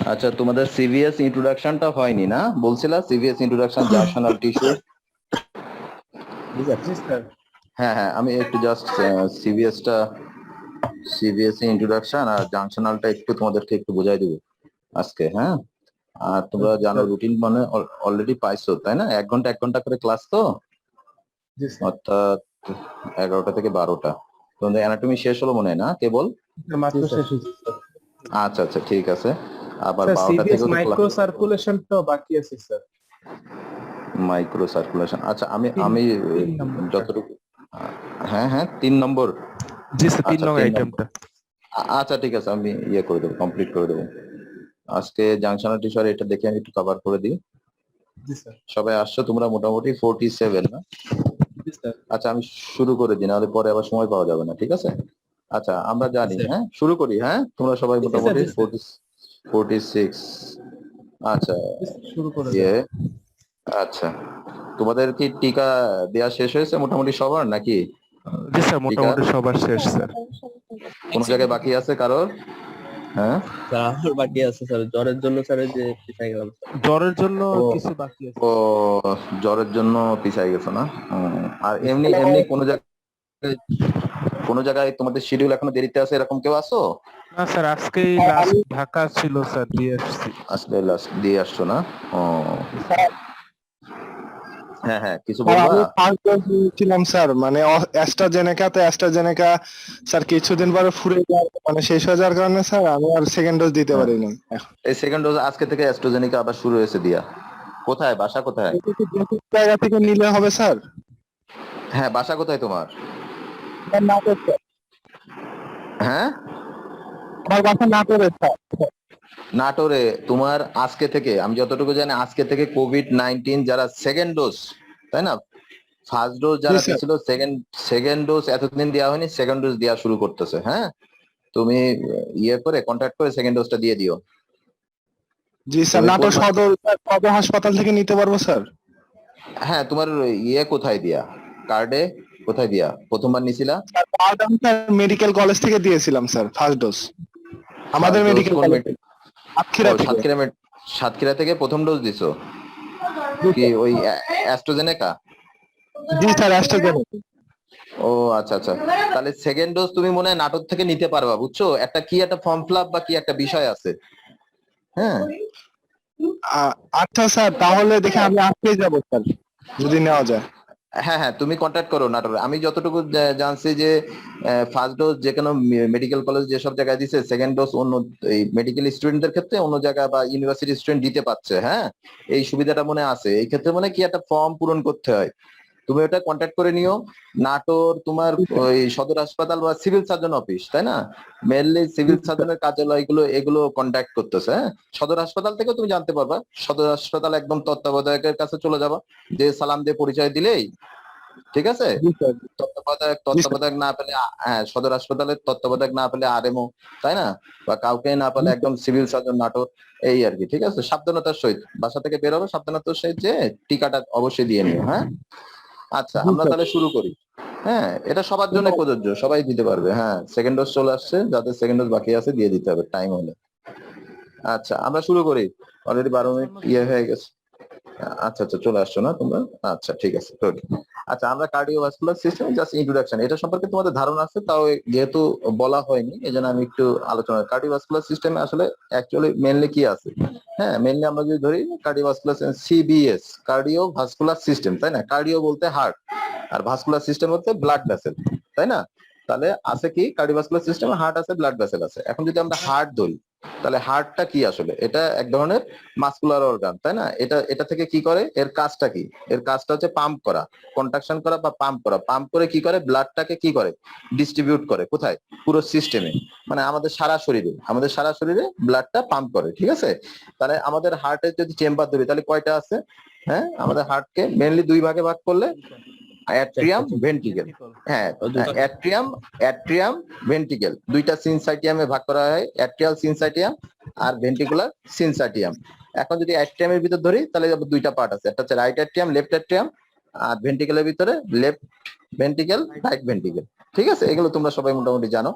আচ্ছা, তোমাদের সিভিএস ইন্ট্রোডাকশনটা হয়নি না? বলছিলা সিভিএস ইন্ট্রোডাকশন জাংশনাল টিস্যু। জি স্যার। জি স্যার। হ্যাঁ হ্যাঁ, আমি একটু জাস্ট সিভিএসটা সিভিএস ইন্ট্রোডাকশন আর জাংশনালটা একটু তোমাদেরকে একটু বোঝাই দিব আজকে, হ্যাঁ। আর তোমরা জি জানো স্যার। রুটিন মানে অলরেডি পাইছো তাই না? 1 ঘন্টা করে ক্লাস তো, জি স্যার। অর্থাৎ 11টা থেকে 12টা। তোমাদের অ্যানাটমি শেষ হলো মনে হয় না কেবল? মাত্র জি স্যার। শেষ হয়েছে স্যার। আচ্ছা আচ্ছা, ঠিক আছে। আবার স্যার 12টা সিবিএস থেকেও তো মাইক্রো সার্কুলেশনটাও বাকি আছে স্যার। Micro circulation. আচ্ছা, আমি তিন আমি তিন নম্বরটা। যতটুকু হ্যাঁ হ্যাঁ, 3 নম্বর। জি স্যার, 3 আচ্ছা, নং 3 নম্বর। আইটেমটা। আচ্ছা ঠিক আছে, আমি ইয়ে করে দেবো, কমপ্লিট করে দেবো আজকে। জাংশনাল টিস্যু এটা দেখে আমি একটু কভার করে দিই। জি স্যার। সবাই আসছো তোমরা মোটামুটি 47 না? জি স্যার। আচ্ছা, আমি শুরু করে দিই, নাহলে পরে আবার সময় পাওয়া যাবে না, ঠিক আছে? আচ্ছা, আমরা জি জানি, স্যার। হ্যাঁ শুরু করি। হ্যাঁ, তোমরা সবাই জি স্যার। মোটামুটি জি স্যার। 46। আচ্ছা, জি স্যার, শুরু করে দেন। ইয়ে আচ্ছা, তোমাদের কি টিকা দেয়া শেষ হয়েছে মোটামুটি সবার নাকি? জি স্যার, টিকা মোটামুটি সবার শেষ স্যার। কোন জায়গায় বাকি আছে কারোর? হ্যাঁ, স্যার আমার বাকি আছে স্যার, জ্বরের জন্য স্যার এই যে পিছাই গেলাম স্যার। জ্বরের জন্য ও কিছু বাকি আছে ও স্যার। জ্বরের জন্য পিছাই গেছো না? আর জি এমনি স্যার। এমনি কোনো জায়গায় তোমাদের শিডিউল এখনো দেরিতে আছে এরকম কেউ আছো? না স্যার, আজকেই লাস্ট ঢাকা ছিল স্যার, দিয়ে আসছি। আসলে লাস্ট দিয়ে আসছো না? ও হ্যাঁ হ্যাঁ, কিছু স্যার বলবা? আমি ফার্স্ট ডোজ নিয়েছিলাম স্যার, মানে অ্যাস্ট্রাজেনেকা স্যার কিছুদিন পরে ফুরে যাওয়ার মানে শেষ হয়ে যাওয়ার কারণে স্যার আমি আর সেকেন্ড ডোজ দিতে হ্যাঁ, পারিনি। এই সেকেন্ড ডোজ আজকে থেকে অ্যাস্ট্রাজেনিকা আবার শুরু হয়েছে দিয়া। কোথায় বাসা, কোথায়? এটা কি বেসিক জায়গা থেকে নিলে হবে স্যার? হ্যাঁ, বাসা কোথায় তোমার? Sir Natore sir. হ্যাঁ, আমার বাসা নাটোরে স্যার। নাটোরে। তোমার আজকে থেকে, আমি যতটুকু জানি আজকে থেকে কোভিড-19 যারা সেকেন্ড ডোজ, তাই না, ফার্স্ট ডোজ জি যারা স্যার। দিছিল, সেকেন্ড সেকেন্ড ডোজ এতদিন দেওয়া হয়নি, সেকেন্ড ডোজ দেওয়া শুরু করতেছে। হ্যাঁ, তুমি ইয়ে করে কন্ট্যাক্ট করে সেকেন্ড ডোজটা দিয়ে দিও। জি স্যার, তুমি কোন নাটোর সদর হাসপাতাল থেকে নিতে পারবো স্যার? হ্যাঁ, তোমার ইয়ে কোথায় দিয়া, কার্ডে কোথায় দিয়া প্রথমবার নিছিলা? স্যার কার্ড আমি স্যার মেডিকেল কলেজ থেকে দিয়েছিলাম স্যার ফার্স্ট ডোজ, আমাদের ফার্স্ট ডোজ মেডিকেল কোন কলেজ ও সাতক্ষীরা থেকে। সাতক্ষীরা থেকে প্রথম ডোজ দিছো জি কি স্যার। ওই অ্যাস্ট্রাজেনেকা? জি স্যার, অ্যাস্ট্রাজেনেকা। ও আচ্ছা আচ্ছা, তাহলে সেকেন্ড ডোজ তুমি মনে হয় নাটোর থেকে নিতে পারবা, বুঝছো? একটা ফর্ম ফিল আপ বা কি একটা বিষয় আছে। হ্যাঁ আচ্ছা স্যার, তাহলে দেখে আমি আজকেই যাবো স্যার, যদি নেওয়া যায়। হ্যাঁ হ্যাঁ, তুমি কন্ট্যাক্ট করো নাটোরে। আমি যতটুকু জানছি যে ফার্স্ট ডোজ যে কোনো মেডিকেল কলেজ যেসব জায়গায় দিছে, সেকেন্ড ডোজ অন্য এই মেডিকেল স্টুডেন্টদের ক্ষেত্রে অন্য জায়গা বা ইউনিভার্সিটি স্টুডেন্ট দিতে পারছে। হ্যাঁ, এই সুবিধাটা মনে আছে। এই ক্ষেত্রে মানে কি একটা ফর্ম পূরণ করতে হয়, তুমি ওটা কন্ট্যাক্ট করে নিও। নাটোর তোমার ওই সদর হাসপাতাল বা সিভিল সার্জন অফিস, তাই না? মেনলি সিভিল সার্জনের কার্যালয়গুলো এগুলো কন্ট্যাক্ট করতেছে। হ্যাঁ, সদর হাসপাতাল থেকে তুমি জানতে পারবা। সদর হাসপাতাল একদম তত্ত্বাবধায়কের কাছে চলে যাবা, যে সালাম দিয়ে পরিচয় দিলেই ঠিক আছে। জি স্যার। তত্ত্বাবধায়ক জি স্যার। তত্ত্বাবধায়ক না পেলে হ্যাঁ, সদর হাসপাতালের তত্ত্বাবধায়ক না পেলে আরএমও, তাই না? বা কাউকে না পেলে একদম সিভিল সার্জন নাটোর। এই আর কি, ঠিক আছে। সাবধানতার সহিত বাসা থেকে বের হবে, সাবধানতার সহিত যে টিকাটা অবশ্যই দিয়ে নিও। হ্যাঁ, আচ্ছা জি আমরা স্যার। তাহলে শুরু করি। হ্যাঁ, এটা সবার জন্য প্রযোজ্য, সবাই দিতে পারবে। হ্যাঁ, সেকেন্ড ডোজ চলে আসছে, যাদের সেকেন্ড ডোজ বাকি আছে দিয়ে দিতে হবে টাইম হলে। আচ্ছা, আমরা শুরু করি। অলরেডি 12 মিনিট ইয়ে হয়ে গেছে। আচ্ছা আচ্ছা, চলে আসছো না তোমরা? আচ্ছা ঠিক আছে, গুড। আচ্ছা, আমরা কার্ডিওভাস্কুলার সিস্টেম জাস্ট ইন্ট্রোডাকশন, এটা সম্পর্কে তোমাদের ধারণা আছে, তাও যেহেতু বলা হয়নি এজন্য আমি একটু আলোচনা। কার্ডিওভাস্কুলার সিস্টেমে আসলে অ্যাকচুয়ালি মেইনলি কি আছে? হ্যাঁ, মেইনলি আমরা যদি ধরি কার্ডিওভাস্কুলার সিবিএস, কার্ডিওভাস্কুলার সিস্টেম, তাই না? কার্ডিও বলতে হার্ট, আর ভাস্কুলার সিস্টেম হচ্ছে ব্লাড ভেসেল, তাই না? তাহলে আছে কি কার্ডিওভাস্কুলার সিস্টেমে হার্ট আছে, ব্লাড ভেসেল আছে। এখন যদি আমরা হার্ট ধরি, তাহলে হার্টটা কি আসলে? এটা এক ধরনের মাসকুলার অর্গান, তাই না? এটা এটা থেকে কি করে, এর কাজটা কি? এর কাজটা হচ্ছে পাম্প করা, কন্ট্রাকশন করা বা পাম্প করা। পাম্প করে কি করে, ব্লাডটাকে কি করে, ডিস্ট্রিবিউট করে। কোথায়? পুরো সিস্টেমে, মানে আমাদের সারা শরীরে ব্লাডটা পাম্প করে, ঠিক আছে। তাহলে আমাদের হার্টের যদি চেম্বার ধরি, তাহলে কয়টা আছে? হ্যাঁ, আমাদের হার্টকে মেনলি 2 ভাগে ভাগ করলে অ্যাট্রিয়াম, ভেন্ট্রিকেল। হ্যাঁ, অ্যাট্রিয়াম ভেন্ট্রিকেল, দুইটা সিনসাইটিয়ামে ভাগ করা হয়, অ্যাট্রিয়াল সিনসাইটিয়াম আর ভেন্ট্রিকুলার সিনসাইটিয়াম। এখন যদি অ্যাট্রিয়ামের ভিতর ধরি, তাহলে দুইটা পার্ট আছে, একটা হচ্ছে রাইট অ্যাট্রিয়াম, লেফট অ্যাট্রিয়াম। আর ভেন্টিকেলের ভিতরে লেফট ভেন্টিকেল, রাইট ভেন্টিকেল। ঠিক আছে, এগুলো তোমরা সবাই মোটামুটি জানো।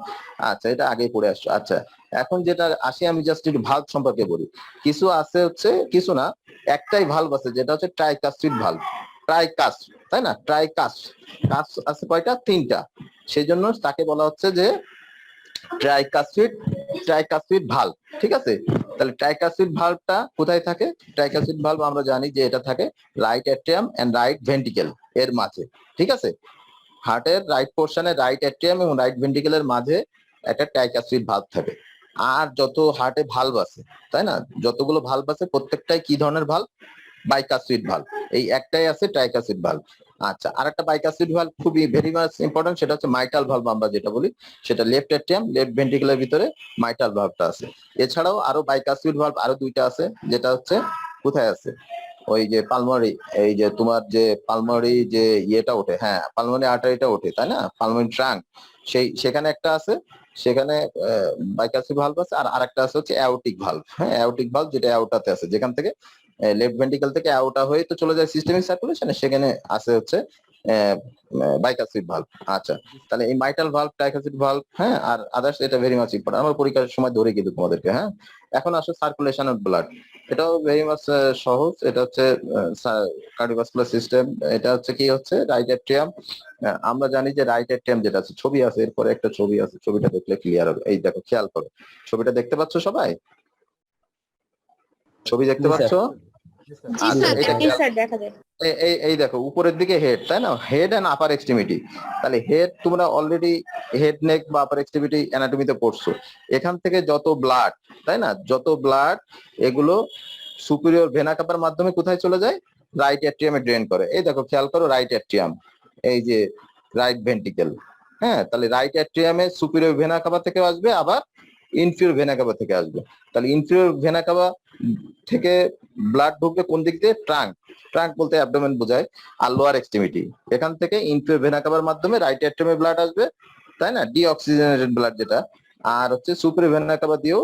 আচ্ছা, এটা আগেই পড়ে আসছো। আচ্ছা, এখন যেটা আসি আমি জাস্ট একটু ভালভ সম্পর্কে বলি। কিছু আছে হচ্ছে, কিছু না, একটাই ভালভ আছে যেটা হচ্ছে ট্রাইকাস্ট্রিক ভালভ। ট্রাইকাস্ট, তাই না? ট্রাইকাস্ট, কাস্ট আছে কয়টা? 3টা। সেই জন্য তাকে বলা হচ্ছে যে ট্রাইকাস্ট্রিক ভালভ। ঠিক আছে, তাহলে ট্রাইকাস্ট্রিক ভালভটা কোথায় থাকে? ট্রাইকাস্ট্রিক ভালভ আমরা জানি যে এটা থাকে রাইট অ্যাট্রিয়াম এন্ড রাইট ভেন্টিকেল এর মাঝে। ঠিক আছে, হার্টের রাইট পোর্শনে রাইট অ্যাট্রিয়াম এবং রাইট ভেন্টিকেলের মাঝে একটা ট্রাইকাস্ট্রিক ভালভ থাকে। আর যত হার্টে ভালভ আছে, তাই না, যতগুলো ভালভ আছে প্রত্যেকটাই কি ধরনের ভালভ? বাইকাস্ট্রিক ভালভ। এই একটাই আছে ট্রাইকাস্ট্রিক ভালভ। আচ্ছা, আরেকটা বাইকাস্ট্রিক ভালভ খুবই ভেরি মাচ ইম্পর্টেন্ট, সেটা হচ্ছে মাইটাল ভালভ আমরা যেটা বলি, সেটা লেফট অ্যাট্রিয়াম লেফট ভেন্টিকুলার ভিতরে মাইটাল ভালভটা আছে। এছাড়াও আরো বাইকাস্ট্রিক ভালভ আরো 2টা আছে, যেটা হচ্ছে কোথায় আছে? ওই যে পালমারি, এই যে তোমার যে পালমারি যে ইয়েটা ওঠে, হ্যাঁ পালমারি আর্টারিটা ওঠে, তাই না, পালমারি ট্রাঙ্ক, সেখানে একটা আছে, সেখানে বাইকাস্ট্রিক ভালভ আছে। আর আরেকটা আছে হচ্ছে অ্যাওটিক ভালভ। হ্যাঁ, অ্যাওটিক ভালভ যেটা অ্যাওটাতে আছে, যেখান থেকে লেফট ভেন্টিকল থেকে আউটা হয়ে তো চলে যায় সিস্টেমিক সার্কুলেশনে, সেখানে আছে হচ্ছে বাইকাস্ট্রিক ভালভ। আচ্ছা, তাহলে এই মাইটাল ভালভ, ট্রাইকাস্ট্রিক ভালভ, হ্যাঁ, আর আদার্স, এটা ভেরি মাচ ইম্পর্টেন্ট, আমার পরীক্ষার সময় ধরে কিন্তু তোমাদেরকে। হ্যাঁ, এখন আসো সার্কুলেশন অফ ব্লাড। এটাও ভেরি মাচ সহজ। এটা হচ্ছে কার্ডিওভাস্কুলার সিস্টেম। এটা হচ্ছে কি হচ্ছে রাইট অ্যাট্রিয়াম। আমরা জানি যে রাইট অ্যাট্রিয়াম যেটা আছে, ছবি আছে, এরপরে একটা ছবি আছে, ছবিটা দেখলে ক্লিয়ার হবে। এই দেখো, খেয়াল করো, ছবিটা দেখতে পাচ্ছ সবাই? ছবি দেখতে জি, পাচ্ছ? জি আচ্ছা, স্যার, এটা জি স্যার, দেখা যায়। এই দেখো, উপরের দিকে হেড, তাই না, হেড এন্ড আপার এক্সট্রিমিটি। তাহলে হেড তোমরা অলরেডি হেড, নেক বা আপার এক্সট্রিমিটি অ্যানাটমিতে পড়ছো। এখান থেকে যত ব্লাড, তাই না, যত ব্লাড, এগুলো সুপিরিয়র ভেনা কাপার মাধ্যমে কোথায় চলে যায়? রাইট অ্যাট্রিয়ামে ড্রেন করে। এই দেখো, খেয়াল করো, রাইট অ্যাট্রিয়াম, এই যে রাইট ভেন্টিকেল। হ্যাঁ, তাহলে রাইট অ্যাট্রিয়ামে সুপিরিয়র ভেনা কাপা থেকে আসবে, আবার ইনফিরিয়র ভেনা কাপা থেকে আসবে। তাহলে ইনফিরিয়র ভেনা কাপা থেকে ব্লাড ঢুকবে কোন দিক দিয়ে? ট্রাঙ্ক। ট্রাঙ্ক বলতে অ্যাবডোমেন বোঝায়, আর লোয়ার এক্সট্রিমিটি। এখান থেকে ইনফিরিয়র ভেনা কাভার মাধ্যমে রাইট অ্যাট্রিয়ামে ব্লাড আসবে, তাই না, ডিঅক্সিজেনেটেড ব্লাড যেটা। আর হচ্ছে সুপিরিয়র ভেনা কাভা দিয়েও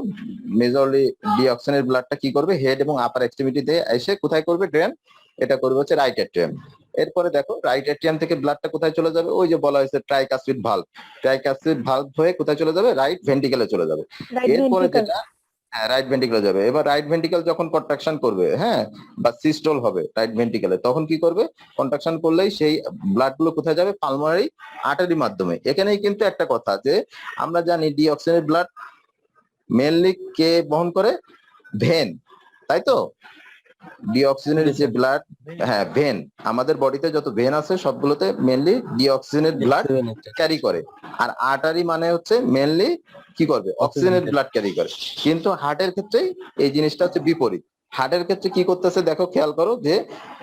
মেজরলি ডিঅক্সিজেনেটেড ব্লাডটা কি করবে? হেড এবং আপার এক্সট্রিমিটি দিয়ে এসে কোথায় করবে? ড্রেন। এটা করবে হচ্ছে রাইট অ্যাট্রিয়াম। এরপরে দেখো, রাইট অ্যাট্রিয়াম থেকে ব্লাডটা কোথায় চলে যাবে? ওই যে বলা হয়েছে ট্রাইকাস্ট্রিক ভালভ। ট্রাইকাস্ট্রিক ভালভ হয়ে কোথায় চলে যাবে? রাইট ভেন্টিকেলে চলে যাবে। এরপরে যেটা, হ্যাঁ, রাইট ভেন্টিকেলে যাবে। এবার রাইট ভেন্টিকেল যখন কন্ট্রাকশন করবে, হ্যাঁ, বা সিস্টল হবে রাইট ভেন্টিকেলে, তখন কি করবে? কন্ট্রাকশন করলেই সেই ব্লাড গুলো কোথায় যাবে? পালমারি আর্টারির মাধ্যমে। এখানেই কিন্তু একটা কথা, যে আমরা জানি ডিঅক্সিজেনেটেড ব্লাড মেনলি কে বহন করে? ভেন, তাই তো। ডিঅক্সিজেনের যে ব্লাড, হ্যাঁ ভেন, আমাদের বডিতে যত ভেন আছে সবগুলোতে মেনলি ডিঅক্সিজেনের ব্লাড ক্যারি করে। আর আর্টারি মানে হচ্ছে মেনলি কি করবে? অক্সিজেনের ব্লাড ক্যারি করে। কিন্তু হার্টের ক্ষেত্রে এই জিনিসটা হচ্ছে বিপরীত। হার্টের ক্ষেত্রে কি করতেছে দেখো, খেয়াল করো, যে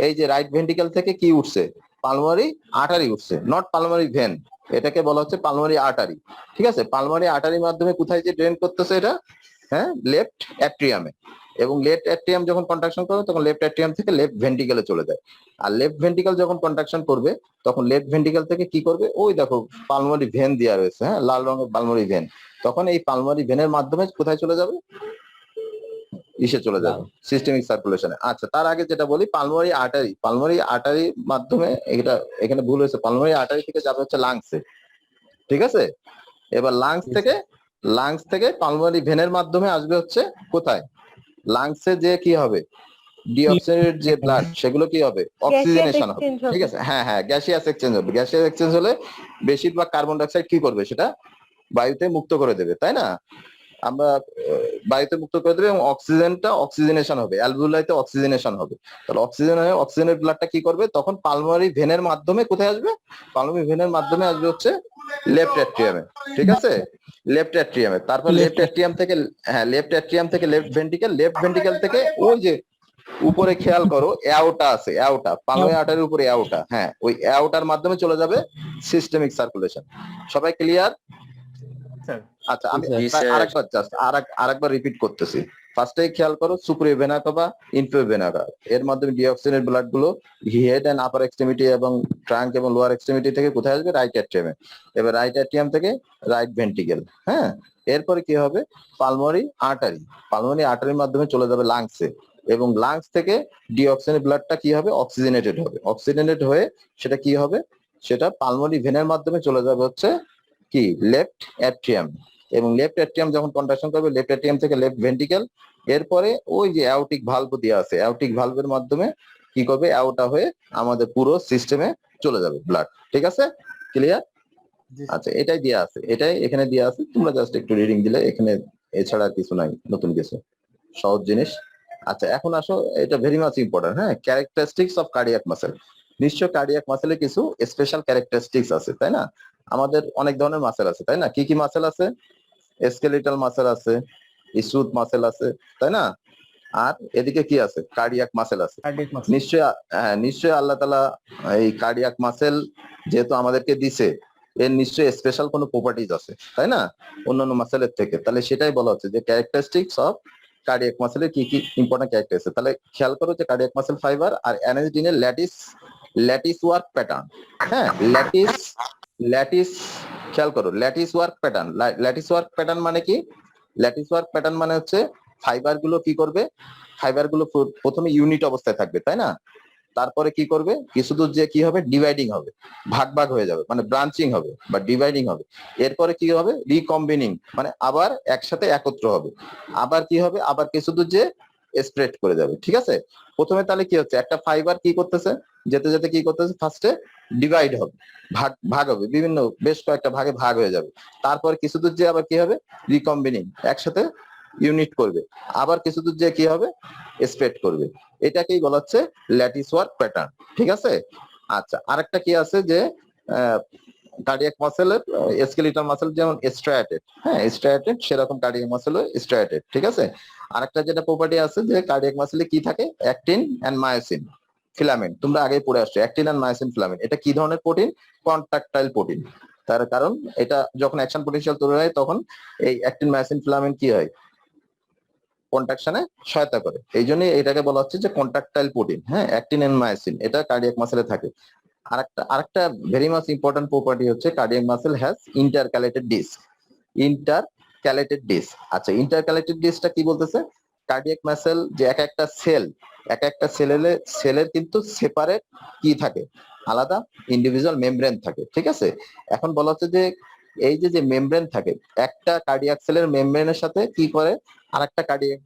এই যে রাইট ভেন্টিকেল থেকে কি উঠছে? পালমারি আর্টারি উঠছে, নট পালমারি ভেন। এটাকে বলা হচ্ছে পালমারি আর্টারি। ঠিক আছে, পালমারি আর্টারির মাধ্যমে কোথায় যে ড্রেন করতেছে এটা? হ্যাঁ, লেফট অ্যাট্রিয়ামে। এবং লেফট অ্যাট্রিয়াম যখন কন্ট্রাকশন করবে, তখন লেফট অ্যাট্রিয়াম থেকে লেফট ভেন্টিকেলে চলে যায়। আর লেফট ভেন্টিকেল যখন কন্ট্রাকশন করবে, তখন লেফট ভেন্টিকেল থেকে কি করবে? ওই দেখো, পালমারি ভেন দেওয়া রয়েছে, হ্যাঁ, লাল রঙের পালমারি ভেন। তখন এই পালমারি ভেনের মাধ্যমে কোথায় চলে যাবে? ইসে চলে যাবে সিস্টেমিক সার্কুলেশনে। আচ্ছা, তার আগে যেটা বলি, পালমারি আর্টারি, পালমারি আর্টারির মাধ্যমে, এটা এখানে ভুল হয়েছে, পালমারি আর্টারি থেকে যাবে হচ্ছে লাংসে। ঠিক আছে, এবার লাংস থেকে পালমারি ভেনের মাধ্যমে আসবে হচ্ছে কোথায়? লাংসে যে কি হবে? ডিঅক্সিজেনের যে ব্লাড, সেগুলো কি হবে? অক্সিজেনেশন হবে। ঠিক আছে, হ্যাঁ হ্যাঁ, গ্যাসিয়াস এক্সচেঞ্জ হবে। গ্যাসিয়াস এক্সচেঞ্জ হলে বেশিরভাগ কার্বন ডাইঅক্সাইড কি করবে? সেটা বায়ুতে মুক্ত করে দেবে, তাই না। আমরা বায়ুতে মুক্ত করে দেবে, এবং অক্সিজেনটা অক্সিজেনেশন হবে, অ্যালভিওলাইতে অক্সিজেনেশন হবে। তাহলে অক্সিজেনের ব্লাডটা কি করবে? তখন পালমারি ভেনের মাধ্যমে কোথায় আসবে? পালমারি ভেনের মাধ্যমে আসবে হচ্ছে লেফট অ্যাট্রিয়ামে। ঠিক আছে, লেফট অ্যাট্রিয়ামে। তারপর লেফট অ্যাট্রিয়াম থেকে, হ্যাঁ, লেফট অ্যাট্রিয়াম থেকে লেফট ভেন্টিকেল থেকে ওই যে উপরে খেয়াল করো, অ্যাওটা আছে, অ্যাওটা, পালমারি আর্টারির উপরে অ্যাওটা, হ্যাঁ, ওই অ্যাওটার মাধ্যমে চলে যাবে সিস্টেমিক সার্কুলেশন। সবাই ক্লিয়ার? আচ্ছা, আমি আরেকবার রিপিট করতেছি। ফার্স্টে খেয়াল করো, superior vena CAVA, inferior vena CAVA, এর মাধ্যমে ডিঅক্সিজেনের ব্লাড গুলো হেড এন্ড আপার এক্সট্রিমিটি এবং ট্রাঙ্ক এবং লোয়ার এক্সট্রিমিটি থেকে কোথায় আসবে? রাইট অ্যাট্রিয়ামে। এবার রাইট অ্যাট্রিয়াম থেকে রাইট ভেন্টিকেল, হ্যাঁ, এরপরে কি হবে? পালমারি আর্টারির মাধ্যমে চলে যাবে লাংসে। এবং লাংস থেকে ডিঅক্সিজেনেটেড ব্লাডটা কি হবে, অক্সিজেনেটেড হবে। অক্সিজেনেটেড হয়ে সেটা কি হবে, সেটা পালমোনারি ভেনের মাধ্যমে চলে যাবে হচ্ছে কি লেফট অ্যাট্রিয়াম, এবং লেফট অ্যাট্রিয়াম যখন কন্ট্রাকশন করবে লেফট অ্যাট্রিয়াম থেকে লেফট ভেন্ট্রিকেল, এরপরে ওই যে অ্যাওটিক ভালভ দেওয়া আছে, অ্যাওটিক ভালভের মাধ্যমে কি করবে, অ্যাওটা হয়ে আমাদের পুরো সিস্টেমে চলে যাবে ব্লাড। ঠিক আছে, ক্লিয়ার? জি স্যার। আচ্ছা, এটাই দেওয়া আছে, এটাই এখানে দেওয়া আছে, তোমরা জাস্ট একটু রিডিং দিলে এখানে, এছাড়া আর কিছু নাই নতুন কিছু, সহজ জিনিস। আচ্ছা, এখন আসো, এটা ভেরি মাচ ইম্পর্টেন্ট। হ্যাঁ, ক্যারেক্টারিস্টিক্স অফ কার্ডিয়াক মাসেল। নিশ্চয় কার্ডিয়াক মাসেলের কিছু স্পেশাল ক্যারেক্টারিস্টিক্স আছে, তাই না? আমাদের অনেক ধরনের মাসেল আছে, তাই না? কি কি মাসেল আছে? স্কেলিটাল মাসেল আছে, স্মুথ মাসেল আছে, তাই না? আর এদিকে কি আছে, কার্ডিয়াক মাসেল আছে। Cardiac muscle. নিশ্চয়, হ্যাঁ, নিশ্চয় আল্লাহ তাআলা এই কার্ডিয়াক মাসেল যেহেতু আমাদেরকে দিছে, এর নিশ্চয়ই স্পেশাল কোনো প্রপার্টিজ আছে, তাই না, অন্যান্য মাসেলের থেকে। তাহলে সেটাই বলা হচ্ছে যে ক্যারেক্টারিস্টিক্স অফ কার্ডিয়াক মাসেলের কি কি ইম্পর্টেন্ট ক্যারেক্টার আছে। তাহলে খেয়াল করো যে cardiac muscle fibre are arranged in a lattice work pattern. হ্যাঁ, ল্যাটিস খেয়াল করো, lattice work pattern. Lattice work pattern মানে কি? ল্যাটিস ওয়ার্ক প্যাটার্ন মানে হচ্ছে ফাইবার গুলো কি করবে, ফাইবার গুলো প্রথমে ইউনিট অবস্থায় থাকবে, তাই না? তারপরে কি করবে, কিছু দূর যে কি হবে, ডিভাইডিং হবে, ভাগ ভাগ হয়ে যাবে, মানে ব্রাঞ্চিং হবে বা ডিভাইডিং হবে। এরপরে কি হবে, রিকম্বিনিং, মানে আবার একসাথে একত্র হবে। আবার কি হবে, আবার কিছু দূর যে স্প্রেড করে যাবে। ঠিক আছে, প্রথমে তাহলে কি হচ্ছে, একটা ফাইবার কি করতেছে, যেতে যেতে কি করতেছে, ফার্স্টে ডিভাইড হবে, ভাগ ভাগ হবে, বিভিন্ন বেশ কয়েকটা ভাগে ভাগ হয়ে যাবে। তারপর কিছু দূর যে আবার কি হবে, রিকম্বিনিং, একসাথে ইউনিট করবে, আবার কিছু দূর যে কি হবে, স্প্রেড করবে। এটাকেই বলা হচ্ছে ল্যাটিস ওয়ার্ক প্যাটার্ন। ঠিক আছে। আচ্ছা, আরেকটা কি আছে যে কার্ডিয়াক মাসেলের স্কেলিটাল মাসেল যেমন স্ট্রায়াটেড, হ্যাঁ স্ট্রায়াটেড, সেরকম কার্ডিয়াক মাসেলও স্ট্রায়াটেড। ঠিক আছে। আরেকটা যেটা প্রপার্টি আছে যে কার্ডিয়াক মাসেলে কি থাকে, অ্যাক্টিন এন্ড মায়োসিন ফিলামেন্ট। তোমরা আগে পড়ে আসছো অ্যাক্টিন এন্ড মায়োসিন ফিলামেন্ট। এটা কি ধরনের প্রোটিন? কন্ট্রাকটাইল প্রোটিন। তার কারণ এটা যখন অ্যাকশন পোটেনশিয়াল তৈরি হয় তখন এই অ্যাক্টিন মায়োসিন ফিলামেন্ট কি হয়, কন্ট্রাকশনে সহায়তা করে। এই জন্য এটাকে বলা হচ্ছে যে কন্ট্রাকটাইল প্রোটিন। হ্যাঁ, অ্যাক্টিন এন্ড মায়োসিন এটা কার্ডিয়াক মাসেলে থাকে। আরেকটা ভেরি মাচ ইম্পর্টেন্ট প্রপার্টি হচ্ছে cardiac muscle has intercalated disc. Intercalated disc. আচ্ছা, ইন্টারক্যালেটেড ডিস্কটা কি বলতেছে? কার্ডিয়াক মাসেল যে এক একটা সেলের কিন্তু সেপারেট কি থাকে, আলাদা ইন্ডিভিজুয়াল মেমব্রেন থাকে। ঠিক আছে। এখন বলা হচ্ছে যে এই যে মেমব্রেন থাকে, একটা কার্ডিয়াক সেলের মেমব্রেনের সাথে কি করে, আরেকটা কার্ডিয়াক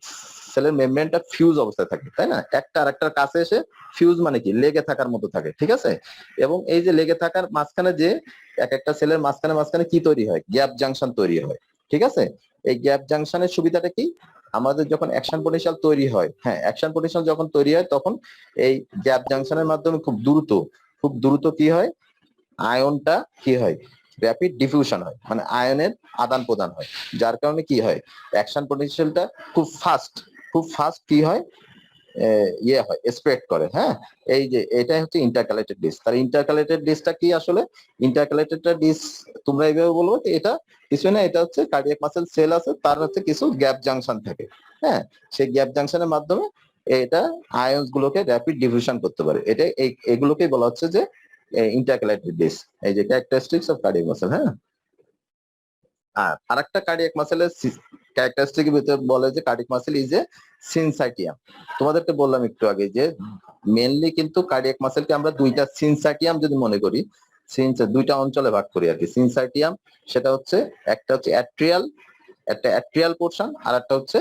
সেলের মেমব্রেনটা ফিউজ অবস্থায় থাকে, তাই না? একটা আরেকটার কাছে এসে ফিউজ মানে কি, লেগে থাকার মতো থাকে। ঠিক আছে। এবং এই যে লেগে থাকার মাঝখানে যে এক একটা সেলের মাঝখানে কি তৈরি হয়, গ্যাপ জাংশন তৈরি হয়। ঠিক আছে। এই গ্যাপ জাংশনের সুবিধাটা কি, আমাদের যখন অ্যাকশন পোটেনশিয়াল তৈরি হয়, হ্যাঁ অ্যাকশন পোটেনশিয়াল যখন তৈরি হয় তখন এই গ্যাপ জাংশনের মাধ্যমে খুব দ্রুত কি হয়, আয়নটা কি হয়, র্যাপিড ডিফিউশন হয়, মানে আয়নের আদান প্রদান হয়। যার কারণে কি হয়, অ্যাকশন পোটেনশিয়ালটা খুব ফাস্ট কি হয়, হয়, স্প্রেড করে। হ্যাঁ, এই যে এটাই হচ্ছে ইন্টারক্যালেটেড ডিস্ক। তার ইন্টারক্যালেটেড ডিস্কটা কি আসলে, ইন্টারক্যালেটেড ডিস্ক তোমরা এইভাবে বলবো যে এটা কিছু না, এটা হচ্ছে কার্ডিয়াক মাসেল সেল আছে, তার হচ্ছে কিছু গ্যাপ জাংশন থাকে। হ্যাঁ, সেই গ্যাপ জাংশনের মাধ্যমে এটা আয়নস গুলোকে র্যাপিড ডিফিউশন করতে পারে। এটা এগুলোকেই বলা হচ্ছে যে ইন্টারক্যালেটেড ডিস্ক, এই যে ক্যারেক্টারিস্টিক্স অফ কার্ডিয়াক মাসেল। হ্যাঁ, আর আরেকটা কার্ডিয়াক মাসেলের ক্যারেক্টারিস্টিক ভিতরে বলে যে কার্ডিয়াক মাসেল ইজ এ সিনসাইটিয়াম। তোমাদেরকে বললাম একটু আগে যে মেইনলি কিন্তু কার্ডিয়াক মাসেলকে আমরা দুইটা সিনসাইটিয়াম যদি মনে করি, দুইটা অঞ্চলে ভাগ করি আর কি। সিনসাইটিয়াম সেটা হচ্ছে একটা হচ্ছে অ্যাট্রিয়াল পোরশন, আর একটা হচ্ছে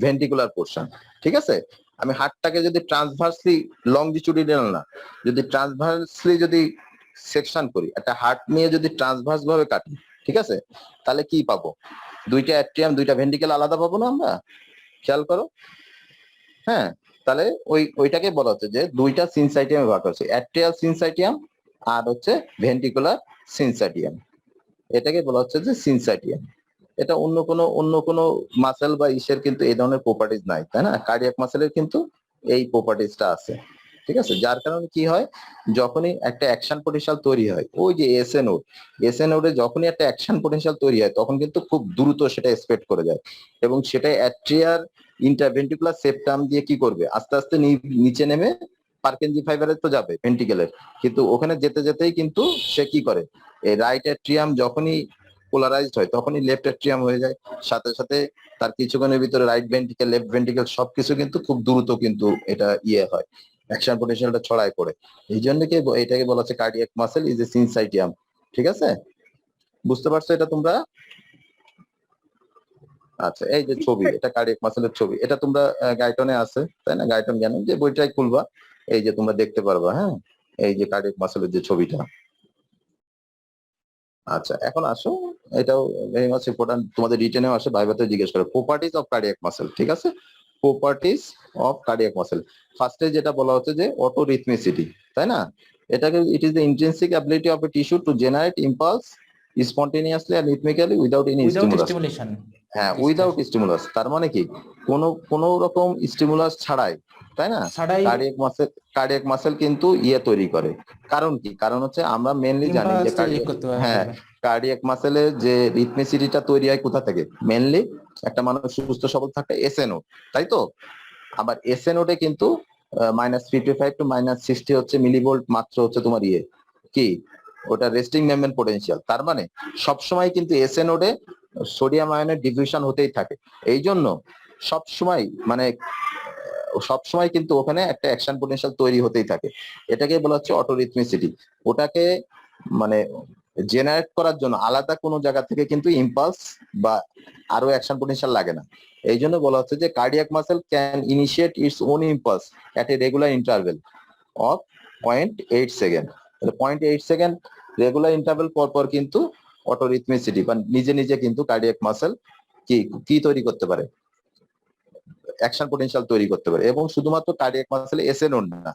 ভেন্ট্রিকুলার পোরশন। ঠিক আছে। আমি হার্টটাকে যদি ট্রান্সভার্সলি লংজিটিউডিনাল না, যদি ট্রান্সভার্সলি যদি সেকশন করি, একটা হার্ট নিয়ে যদি ট্রান্সভার্স ভাবে কাটি, ঠিক আছে, তাহলে কি পাবো, দুইটা অ্যাট্রিয়াম দুইটা ভেন্ট্রিকেল আলাদা পাবো না আমরা? খেয়াল করো। হ্যাঁ, তাহলে ওইটাকে বলা হচ্ছে যে দুইটা সিনসাইটিয়ামে ভাগ হচ্ছে, অ্যাট্রিয়াল সিনসাইটিয়াম আর হচ্ছে ভেন্ট্রিকুলার সিনসাইটিয়াম। এটাকে বলা হচ্ছে যে সিনসাইটিয়াম। এটা অন্য কোনো মাসেল বা ইসের কিন্তু এই ধরনের প্রপার্টিজ নাই, তাই না? কার্ডিয়াক মাসেলের কিন্তু এই প্রপার্টিজটা আছে। ঠিক আছে। যার কারণে কি হয়, যখনই একটা অ্যাকশন পোটেনশিয়াল তৈরি হয়, ওই যে এসএ নোডে যখনই একটা অ্যাকশন পোটেনশিয়াল তৈরি হয় তখন কিন্তু খুব দ্রুত সেটা স্প্রেড করে যায়, এবং সেটা অ্যাট্রিয়ার ইন্টারভেন্ট্রিকুলার সেপ্টাম দিয়ে কি করবে, আস্তে আস্তে নিচে নেমে পার্কেনজি ফাইবারে তো যাবে ভেন্ট্রিকেলের, কিন্তু ওখানে যেতে যেতেই কিন্তু সে কি করে, এই রাইট অ্যাট্রিয়াম যখনই পোলারাইজড হয় তখনই লেফট অ্যাট্রিয়াম হয়ে যায়, সাথে সাথে তার কিছুক্ষণের ভিতরে রাইট ভেন্ট্রিকেল, লেফট ভেন্ট্রিকেল সবকিছু কিন্তু খুব দ্রুত কিন্তু এটা হয়, অ্যাকশন পোটেনশিয়ালটা ছড়ায় পড়ে। এই জন্য কি এটাকে বলা হচ্ছে কার্ডিয়াক মাসেল ইজ এ সিনসাইটিয়াম। ঠিক আছে, বুঝতে পারছো এটা তোমরা? আচ্ছা, এই যে ছবি, এটা কার্ডিয়াক মাসেলের ছবি, এটা তোমরা গাইটনে আছে তাই না? গাইটন জ্ঞান যে বইটাই খুলবা, এই যে তোমরা দেখতে পারবা। হ্যাঁ, এই যে কার্ডিয়াক মাসেলের যে ছবিটা। আচ্ছা, এখন আসো, এটাও ভেরি মাচ ইম্পর্টেন্ট, তোমাদের রিটেনেও আসে, ভাইভাতে জিজ্ঞেস করে প্রপার্টিজ অফ কার্ডিয়াক মাসেল। ঠিক আছে, প্রপার্টিজ অফ কার্ডিয়াক মাসেল। ফার্স্টে যেটা বলা হচ্ছে যে অটো রিথমিসিটি, তাই না? এটাকে it is the intrinsic ability of a tissue to generate impulse spontaneously and rhythmically without any stimulus. হ্যাঁ, উইদাউট স্টিমুলাস, তার মানে কি কোনো রকম স্টিমুলাস ছাড়াই, তাই না? কার্ডিয়াক মাসেল কিন্তু তৈরি করে। কারণ কি? কারণ হচ্ছে আমরা মেনলি জানি যে হ্যাঁ, কার্ডিয়াক মাসেলের যে রিথমিসিটিটা তৈরি হয় কোথা থেকে? মেনলি একটা মানুষ সুস্থ সবল থাকে এসএ নোড, তাই তো? আবার এসএ নোডে কিন্তু -55 টু -60 হচ্ছে মিলিভোল্ট মাত্র হচ্ছে তোমার কি ওটা রেস্টিং মেমব্রেন পোটেনশিয়াল। তার মানে সবসময় কিন্তু এসএ নোডে সোডিয়াম আয়নের ডিফিউশন হতেই থাকে। এই জন্য সবসময় কিন্তু ওখানে একটা অ্যাকশন পোটেনশিয়াল তৈরি হতেই থাকে। এটাকে বলা হচ্ছে অটোরিথমিসিটি। ওটাকে মানে জেনারেট করার জন্য আলাদা কোনো জায়গা থেকে কিন্তু ইম্পালস বা আরো অ্যাকশন পোটেনশিয়াল লাগে না। এই জন্য বলা হচ্ছে যে cardiac muscle can initiate its own impulse at a regular interval of 0.8 second. 0.8 second regular interval পর কিন্তু অটোরিথমিসিটি বা নিজে নিজে কিন্তু কার্ডিয়াক মাসেল কি তৈরি করতে পারে? অ্যাকশন পোটেনশিয়াল তৈরি করতে পারে। এবং শুধুমাত্র কার্ডিয়াক মাসেলে এসএ নোড না,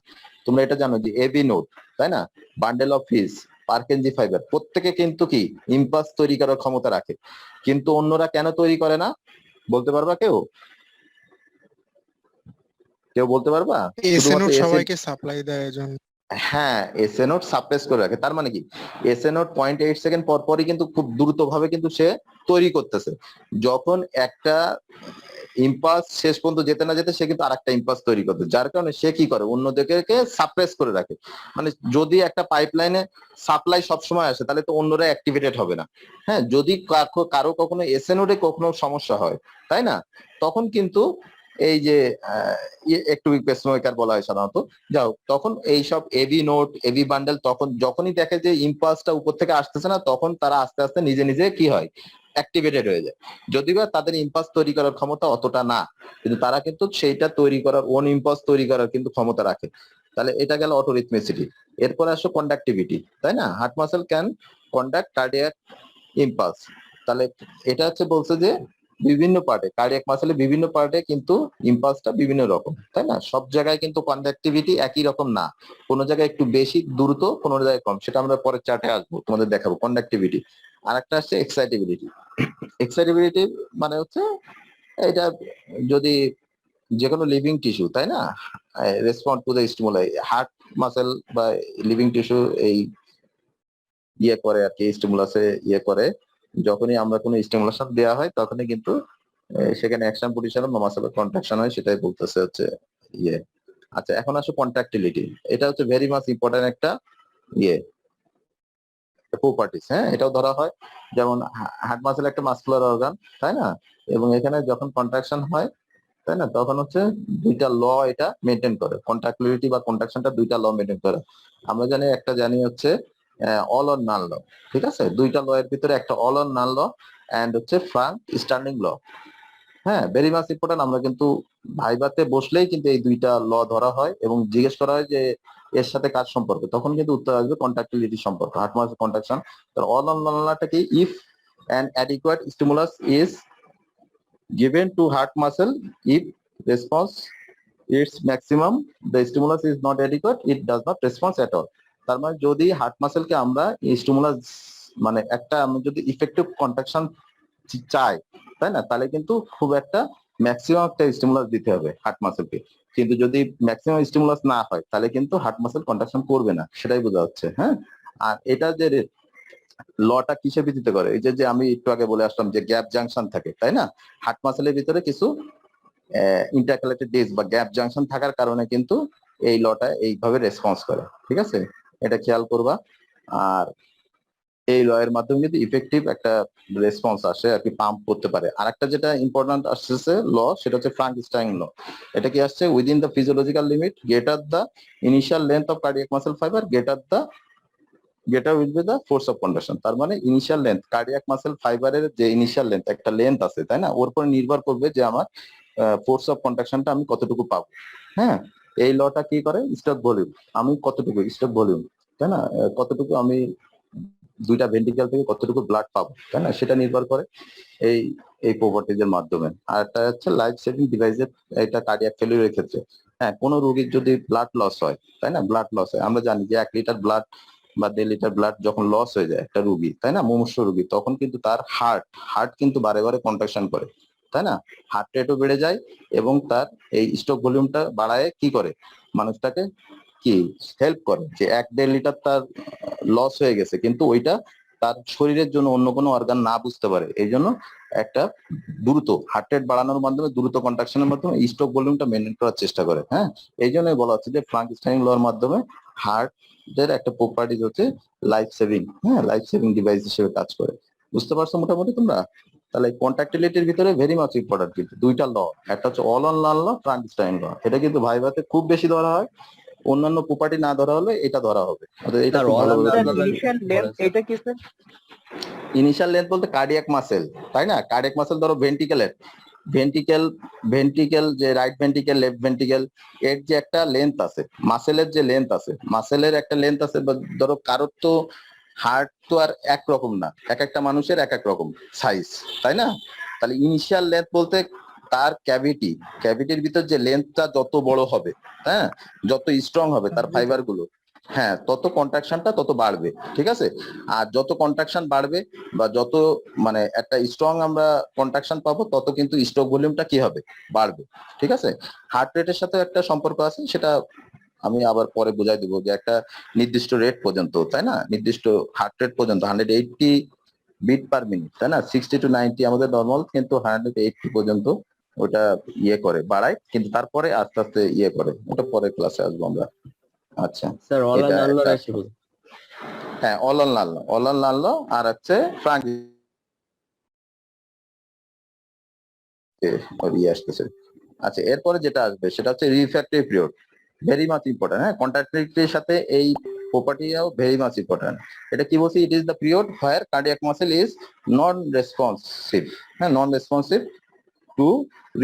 তোমরা এটা জানো যে এবি নোড, তাই না? বান্ডেল অফ ফিজ, পার্কেনজি ফাইবার, প্রত্যেকে কিন্তু কি ইম্পালস তৈরি করার ক্ষমতা রাখে। কিন্তু অন্যরা কেন তৈরি করে না বলতে পারবা কেউ? কেউ বলতে পারবা? এসএ নোড সবাইকে সাপ্লাই দেয় এজন্য। হ্যাঁ, এসএ নোড সাপ্রেস করে রাখে। তার মানে কি এসএ নোড 0.8 সেকেন্ড পরই কিন্তু খুব দ্রুত ভাবে কিন্তু সে তৈরি করতেছে। যখন একটা ইম্পালস শেষ পর্যন্ত যেতে না যেতে সে কিন্তু আরেকটা ইম্পালস তৈরি করতে, যার কারণে সে কি করে অন্যদেরকে সাপ্রেস করে রাখে। মানে যদি একটা পাইপলাইনে সাপ্লাই সবসময় আসে তাহলে তো অন্যরা অ্যাক্টিভেটেড হবে না। হ্যাঁ, যদি কারো কখনো এসএ নোডে কখনো সমস্যা হয়, তাই না? তখন কিন্তু এই যে একটুবিক পেসমেকার বলা হয় সাধারণত, যাও তখন এইসব এবি নোড, এবি বান্ডেল তখন যখনই দেখে যে ইম্পালসটা উপর থেকে আসতেছে না, তখন তারা আস্তে আস্তে নিজে নিজে কি হয় অ্যাক্টিভেটেড হয়ে যায়। যদিও তাদের ইম্পালস তৈরি করার ক্ষমতা অতটা না, কিন্তু তারা কিন্তু সেইটা তৈরি করার, ওন ইম্পালস তৈরি করার কিন্তু ক্ষমতা রাখে। তাহলে এটা গেল অটোরিথমিসিটি। এরপর আসো কন্ডাক্টিভিটি, তাই না? Heart muscle can conduct cardiac impulse. তাহলে এটা হচ্ছে বলছে যে বিভিন্ন পার্টে, কার্ডিয়াক মাসেলে বিভিন্ন পার্টে কিন্তু ইম্পালসটা বিভিন্ন রকম, তাই না? সব জায়গায় কিন্তু কন্ডাক্টিভিটি একই রকম না, কোনো জায়গায় একটু বেশি দ্রুত, কোনো জায়গায় কম। সেটা আমরা পরের চার্টে আসবো, তোমাদের দেখাবো কন্ডাক্টিভিটি। আর একটা আসছে এক্সাইটেবিলিটি। এক্সাইটেবিলিটি মানে হচ্ছে এটা যদি যে কোনো লিভিং টিস্যু, তাই না, respond to the stimuli, heart muscle বা লিভিং টিস্যু এই করে আর কি, স্টিমুলাসে করে। যখনই আমরা কোনো স্টিমুলেশন দেওয়া হয় তখনই কিন্তু সেখানে অ্যাকশন পোটেনশিয়াল বা মাসেলের কন্ট্রাকশন হয়, সেটাই বলতেছে হচ্ছে আচ্ছা, এখন আসো কন্ট্রাক্টিলিটি। এটা হচ্ছে ভেরি মাচ ইম্পর্টেন্ট একটা প্রপার্টিস। হ্যাঁ, এটাও ধরা হয়, যেমন হার্ট মাসেল একটা মাসকুলার অর্গান, তাই না? এবং এখানে যখন কন্ট্রাকশন হয়, তাই না, তখন হচ্ছে দুইটা ল এটা মেনটেন করে, কন্ট্রাক্টিলিটি বা কন্ট্রাকশনটা দুইটা ল মেনটেন করে। আমরা একটা জানি হচ্ছে অল অর নাল ল। ঠিক আছে, দুইটা ল এর ভিতরে একটা all or none law and হচ্ছে ফ্রাঙ্ক স্ট্যান্ডিং ল। হ্যাঁ, ভেরি মাচ ইম্পর্টেন্ট। আমরা কিন্তু ভাইভাতে বসলেই কিন্তু এই দুইটা ল ধরা হয় এবং জিজ্ঞেস করা হয় যে এর সাথে কার সম্পর্ক, তখন কিন্তু উত্তর আসবে কন্ট্রাক্টিলিটি সম্পর্ক, heart muscle contraction. All or নালটা কি? If an adequate stimulus is given to heart muscle, if response its maximum, the stimulus is not adequate, it does not respond at all. তার মানে যদি হার্ট মাসেলকে আমরা stimulus মানে একটা আমি যদি ইফেক্টিভ কন্ট্রাকশন চাই, তাই না, তাহলে কিন্তু খুব একটা ম্যাক্সিমাম একটা স্টিমুলাস দিতে হবে হার্ট মাসেলকে। কিন্তু যদি ম্যাক্সিমাম স্টিমুলাস না হয় তাহলে কিন্তু হার্ট মাসেল কন্ট্রাকশন করবে না, সেটাই বোঝা যাচ্ছে। হ্যাঁ, আর এটা যে লটা কিসের ভিত্তিতে করে, এই যে আমি একটু আগে বলে আসলাম যে গ্যাপ জাংশন থাকে, তাই না? হার্ট মাসেলের ভিতরে কিছু ইন্টারকালেটেড ডিস্ক বা গ্যাপ জাংশন থাকার কারণে কিন্তু এই লটা এইভাবে রেসপন্স করে। ঠিক আছে, এটা খেয়াল করবা। আর এই ল এর মাধ্যমে কিন্তু ইফেক্টিভ একটা রেসপন্স আসে আর কি, পাম্প করতে পারে। আর একটা যেটা ইম্পর্টেন্ট আসছে ল, সেটা হচ্ছে ফ্রাঙ্কস্টাইন ল। এটা কি আসছে, within the physiological limit greater the initial length of cardiac muscle fibre greater will be the force of contraction. তার মানে ইনিশিয়াল লেন্থ, কার্ডিয়াক মাসেল ফাইবারের যে ইনিশিয়াল লেন্থ, একটা লেন্থ আছে তাই না, ওর উপর নির্ভর করবে যে আমার ফোর্স অফ কন্ট্রাকশনটা আমি কতটুকু পাবো। হ্যাঁ, এই লটা কি করে, স্টক ভলিউম, আমি কতটুকু স্টক ভলিউম, তাই না, কতটুকু আমি দুইটা ভেন্ট্রিকেল থেকে কতটুকু ব্লাড পাবো, তাই না, সেটা নির্ভর করে এই এই প্রপার্টিজ এর মাধ্যমে। আর একটা হচ্ছে লাইফ সেভিং ডিভাইসের, এটা কার্ডিয়াক ফেলিউরের ক্ষেত্রে। হ্যাঁ, কোন রোগীর যদি ব্লাড লস হয়, তাই না, ব্লাড লস হয়, আমরা জানি যে 1 লিটার ব্লাড বা 1.5 লিটার ব্লাড যখন লস হয়ে যায় একটা রোগী, তাই না, মুমূর্ষ রোগী, তখন কিন্তু তার হার্ট কিন্তু বারে বারে কন্ট্রাকশন করে, তাই না, হার্ট রেটও বেড়ে যায়, এবং তার এই স্ট্রোক ভলিউমটা বাড়ায় কি করে, মানুষটাকে কি হেল্প করে, যে 1.5 লিটার তার লস হয়ে গেছে, কিন্তু ওইটা তার শরীরের জন্য অন্য কোনো অর্গান না বুঝতে পারে, এই জন্য একটা দ্রুত হার্ট রেট বাড়ানোর মাধ্যমে, দ্রুত কন্ট্রাকশনের মাধ্যমে স্ট্রোক ভলিউমটা মেনটেন করার চেষ্টা করে। হ্যাঁ, এই জন্যই বলা হচ্ছে যে ফ্রাঙ্কস্টাইন লর মাধ্যমে হার্ট এর একটা প্রপার্টিজ হচ্ছে লাইফ সেভিং, হ্যাঁ, লাইফ সেভিং ডিভাইস হিসেবে কাজ করে। বুঝতে পারছো মোটামুটি তোমরা? তাহলে কন্ট্রাক্টিলিটির ভিতরে ভেরি মাচ ইম্পর্টেন্ট কিন্তু দুইটা ল, একটা হচ্ছে অল অন ল, ফ্রাঙ্কস্টাইন ল। এটা কিন্তু ভাইভাতে খুব বেশি ধরা হয়, অন্যান্য প্রপার্টি না ধরা হলে এটা ধরা হবে। অর্থাৎ এটা খুব ভালোভাবে ইনিশিয়াল লেন্থ এটা কি স্যার? ইনিশিয়াল লেন্থ বলতে কার্ডিয়াক মাসেল, তাই না, কার্ডিয়াক মাসেল ধরো ভেন্ট্রিকেল যে রাইট ভেন্ট্রিকেল লেফট ভেন্ট্রিকেল, এর যে একটা লেন্থ আছে, মাসেলের যে লেন্থ আছে, মাসেলের একটা লেন্থ আছে, ধরো কারোর তো হার্ট তো আর একরকম না, এক একটা মানুষের এক এক রকম সাইজ, তাই না। তাহলে ইনিশিয়াল লেন্থ বলতে তার ক্যাভিটির ভিতর যে লেন্থটা যত বড় হবে, হ্যাঁ, যত স্ট্রং হবে তার ফাইবার গুলো, হ্যাঁ, তত কন্ট্রাকশনটা তত বাড়বে, ঠিক আছে। আর যত কন্ট্রাকশন বাড়বে বা যত মানে একটা স্ট্রং আমরা কন্ট্রাকশন পাবো, তত কিন্তু স্ট্রোক ভলিউমটা কি হবে, বাড়বে, ঠিক আছে। হার্ট রেটের সাথে একটা সম্পর্ক আছে, সেটা আমি আবার পরে বুঝাই দিব, যে একটা নির্দিষ্ট রেট পর্যন্ত, তাই না, নির্দিষ্ট হার্ট রেট পর্যন্ত 180 বিট পার মিনিট, তাই না, 60 to 90 আমাদের নর্মাল, কিন্তু 180 পর্যন্ত ওটা ইয়ে করে, বাড়ায়, কিন্তু তারপরে আস্তে আস্তে ইয়ে করে, ওটা পরের ক্লাসে আসবো আমরা। আচ্ছা স্যার অল এটা অন একটা- কি বলবো? হ্যাঁ, অল অন লাল, আর হচ্ছে ফ্রাঙ্ক ইয়ে আসতেছে। আচ্ছা, এরপরে যেটা আসবে সেটা হচ্ছে refractive period, very much important. হ্যাঁ, কন্ট্রাক্টিলিটির সাথে এই প্রপার্টিও ভেরি মাচ ইম্পর্টেন্ট। এটা কি বলছি, ইট is the period where cardiac muscle is non responsive, হ্যাঁ, নন রেসপন্সিভ টু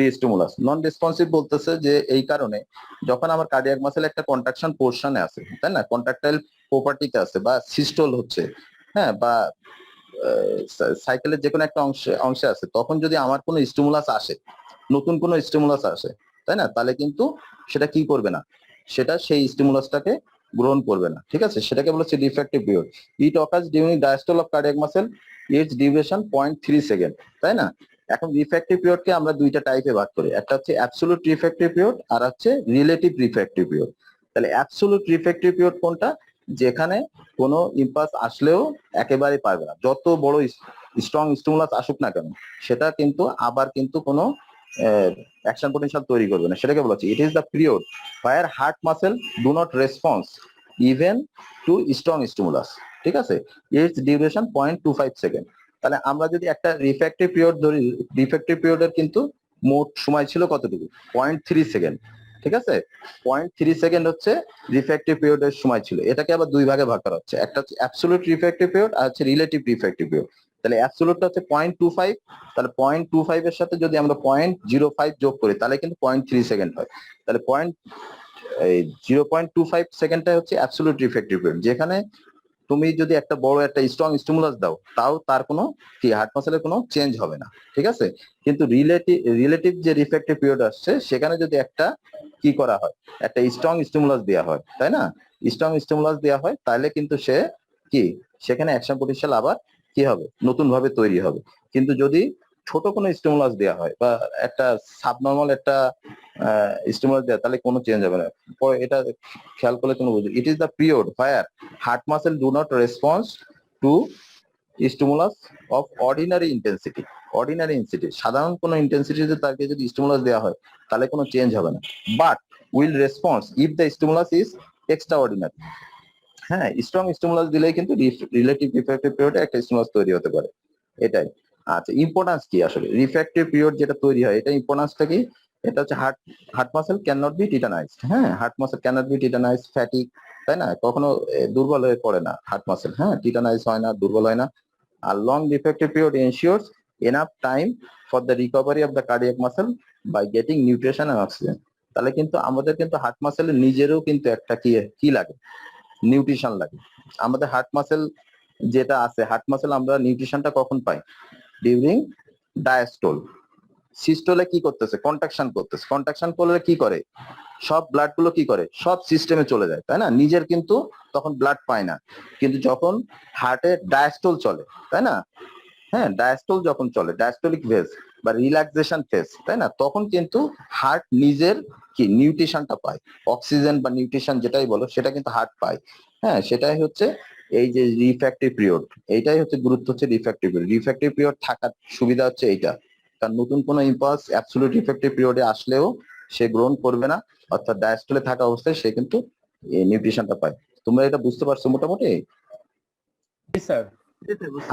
রিস্টিমুলাস। নন রেসপন্সিভ বলতেছে যে এই কারণে, যখন আমার কার্ডিয়াক মাসেল একটা কন্ট্রাকশন পোর্শনে আছে, তাই না, কন্ট্রাক্টাইল প্রপার্টিতে আছে, বা সিস্টোল হচ্ছে, হ্যাঁ, বা সাইকেলের যে কোনো একটা অংশে আছে, তখন যদি আমার কোনো স্টিমুলাস আসে, নতুন কোনো স্টিমুলাস আসে, তাই না, তাহলে কিন্তু সেটা কি করবে না, সেটা সেই স্টিমুলাসটাকে গ্রহণ করবে না, ঠিক আছে। সেটাকে বলেছে refractive period. It occurs during diastole of cardiac muscle, it's duration 0.3 second, তাই না। এখন রিফ্র্যাক্টিভ পিরিয়ডকে আমরা দুইটা টাইপে ভাগ করি, একটা হচ্ছে অ্যাবসোলুট রিফ্র্যাক্টিভ পিরিয়ড, আর হচ্ছে রিলেটিভ রিফ্র্যাক্টিভ পিরিয়ড। তাহলে অ্যাবসোলুট রিফ্র্যাক্টিভ পিরিয়ড কোনটা, যেখানে কোনো ইম্পালস আসলেও একেবারে পারবে না, যত বড় স্ট্রং স্টিমুলাস আসুক না কেন, সেটা কিন্তু আবার কিন্তু কোনো অ্যাকশন পটেনশিয়াল তৈরি করবে না, সেটাকে বলা হচ্ছে it is the period where heart muscle do not response even to strong stimulus, ঠিক আছে। Its duration 0.25 second. তাহলে আমরা যদি একটা রিফ্র্যাক্টিভ পিরিয়ড ধরি, রিফ্র্যাক্টিভ পিরিয়ডের কিন্তু মোট সময় ছিল কতটুকু, 0.3 সেকেন্ড, ঠিক আছে। 0.3 সেকেন্ড হচ্ছে রিফ্র্যাক্টিভ পিরিয়ডের সময় ছিল। এটাকে আবার দুই ভাগে ভাগ করা হচ্ছে, একটা হচ্ছে অ্যাবসোলুট রিফ্র্যাক্টিভ পিরিয়ড, আর হচ্ছে রিলেটিভ রিফ্র্যাক্টিভ পিরিয়ড। তাহলে অ্যাবসোলুটটা হচ্ছে 0.25, তাহলে 0.25 এর সাথে যদি আমরা 0.05 যোগ করি, তাহলে কিন্তু 0.3 সেকেন্ড হয়। তাহলে 0.25 সেকেন্ডটা হচ্ছে অ্যাবসোলুট রিফ্র্যাক্টিভ পিরিয়ড, যেখানে তুমি যদি একটা বড় একটা স্ট্রং স্টিমুলাস দাও, তাও তার কোনো কি হার্ট মাসেলের কোনো চেঞ্জ হবে না, ঠিক আছে। কিন্তু রিলেটিভ যে রিফ্র্যাক্টিভ পিরিয়ড আসছে, সেখানে যদি একটা কি করা হয়, একটা স্ট্রং স্টিমুলাস দেওয়া হয়, তাই না, স্ট্রং স্টিমুলাস দেওয়া হয়, তাহলে কিন্তু সে কি সেখানে অ্যাকশন পটেনশিয়াল আবার কি হবে, নতুন ভাবে তৈরি হবে। কিন্তু যদি ছোট কোনো স্টিমুলাস দেওয়া হয়, বা একটা সাবনর্মাল একটা স্টিমুলাস দেওয়া, তাহলে কোনো চেঞ্জ হবে না। পরে এটা খেয়াল করলে তুমি বুঝবে, ইট is the period where heart muscle do not respond to stimulus of ordinary intensity, সাধারণ কোনো ইন্টেন্সিটিতে তাকে যদি স্টিমুলাস দেওয়া হয়, তাহলে কোনো চেঞ্জ হবে না, but will response if the stimulus is extraordinary. হ্যাঁ, স্ট্রং স্টিমুলাস দিলেই কিন্তু রিলেটিভ রিফ্র্যাক্টিভ পিরিয়ডে একটা স্টিমুলাস তৈরি হতে পারে, এটাই। আচ্ছা, ইম্পর্টেন্স কি আসলে রিফ্র্যাক্টিভ পিরিয়ড যেটা তৈরি হয়, এটা ইম্পর্টেন্সটা কি? এটা হচ্ছে heart muscle can not be tetanized. হ্যাঁ, heart muscle can not be tetanized, fatigue, তাই না? কখনো দুর্বল হয়ে পড়ে না হার্ট মাসেল, হ্যাঁ, টিটানাইজ হয় না, দুর্বল হয় না। আর long refractive period ensures enough time for the recovery of the cardiac muscle by getting nutrition and oxygen. তাহলে কিন্তু আমাদের কিন্তু হার্ট মাসেলের নিজেরও কিন্তু একটা কি লাগে, নিউট্রিশন লাগে। আমাদের হার্ট মাসেল যেটা আছে, হার্ট মাসেল আমরা নিউট্রিশনটা কখন পাই? During diastole. সিস্টোলে কি করতেছে? কন্ট্রাকশন করতেছে। কন্ট্রাকশন করলে কি করে? সব ব্লাড গুলো কি করে? সব সিস্টেমে চলে যায়, তাই না? নিজের কিন্তু তখন ব্লাড পায় না। কিন্তু যখন হার্টে ডায়াস্টোল চলে, তাই না? হ্যাঁ, ডায়াস্টোল যখন চলে, ডায়াস্টোলিক ফেজ বা রিল্যাক্সেশন ফেজ, তাই না? তখন কিন্তু হার্ট নিজের কি নিউট্রিশনটা পায়, অক্সিজেন বা নিউট্রিশন যেটাই বলো, সেটা কিন্তু হার্ট পায়। হ্যাঁ, সেটাই হচ্ছে এই যে রিফ্র্যাক্টিভ পিরিয়ড, এইটাই হচ্ছে গুরুত্ব, হচ্ছে রিফ্র্যাক্টিভ পিরিয়ড। রিফ্র্যাক্টিভ পিরিয়ড থাকার সুবিধা হচ্ছে এইটা, কারণ নতুন কোনো ইম্পালস অ্যাবসলিউট রিফ্র্যাক্টিভ পিরিয়ডে আসলেও সে গ্রহণ করবে না, অর্থাৎ ডায়াস্টোলে থাকা অবস্থায় সে কিন্তু এই নিউট্রিশনটা পায়। তোমরা এটা বুঝতে পারছো মোটামুটি? স্যার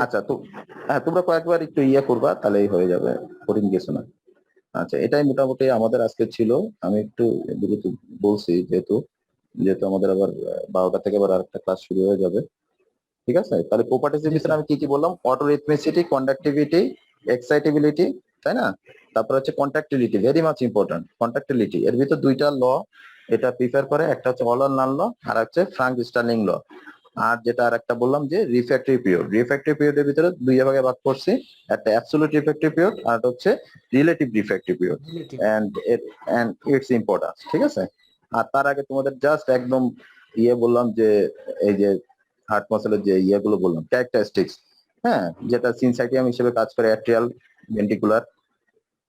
আচ্ছা, তো হ্যাঁ, তোমরা কয়েকবার একটু করবা, তাহলেই হয়ে যাবে, কঠিন কিছু না। আচ্ছা, এটাই মোটামুটি আমাদের আজকে ছিল। আমি একটু দ্রুত বলছি, যেহেতু যেহেতু আমাদের আবার 12টা থেকে আবার আরেকটা ক্লাস শুরু হয়ে যাবে। ঠিক আছে, তাহলে প্রপার্টিজ এর জি, ভিতরে স্যার। আমি কি কি বললাম? অটোরিথমিসিটি, কন্ডাক্টিভিটি, এক্সাইটেবিলিটি, তাই না? তারপর হচ্ছে contractility, very much important. Contractility এর ভিতর দুইটা ল এটা প্রিফার করে, একটা হচ্ছে অল অর নান ল, আর হচ্ছে ফ্রাঙ্ক স্টার্লিং ল। আর যেটা আর একটা বললাম যে রিফ্র্যাক্টিভ পিরিয়ড, রিফ্র্যাক্টিভ পিরিয়ডের ভিতরে দুই ভাগে ভাগ করছি, একটা অ্যাবসলিউট রিফ্র্যাক্টিভ পিরিয়ড আর একটা হচ্ছে relative refractive period, and its importance. ঠিক আছে, আর তার আগে তোমাদের জাস্ট একদম বললাম যে এই যে হার্ট মাসেলের যে গুলো বললাম, ক্যারেক্টারিস্টিক্স, হ্যাঁ, যেটা সিনসাইটিয়াম হিসেবে কাজ করে, অ্যাট্রিয়াল, ভেন্ট্রিকুলার।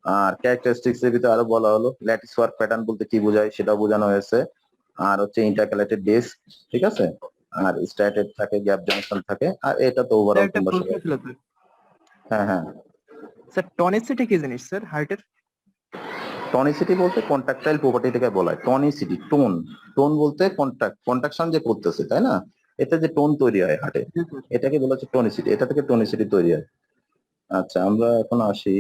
আর ক্যারেক্টারিস্টিক্স এর ভিতরে আরো বলা হলো ল্যাটিস ওয়ার্ক প্যাটার্ন বলতে কি বোঝায় সেটাও বোঝানো হয়েছে। আর হচ্ছে ইন্টারক্যালেটেড ডিস্ক, ঠিক আছে, আর স্ট্যাটেড থাকে, গ্যাপ জংশন থাকে, আর এটা তো ওভারঅল একটা তোমরা প্রশ্ন সবাই। ছিল স্যার। হ্যাঁ হ্যাঁ, স্যার টনিসিটি কি জিনিস স্যার হার্টের? টনিসিটি বলতে কন্ট্রাকটাইল প্রপার্টিটাকে বলা হয় টনিসিটি। টোন, টোন বলতে কন্ট্রাকশন যে করতেছে, তাই না? এতে যে টোন তৈরি হয় হার্টে, এটাকে বলা হচ্ছে টনিসিটি। এটা থেকে টনিসিটি তৈরি হয়। আচ্ছা, আমরা এখন আসি।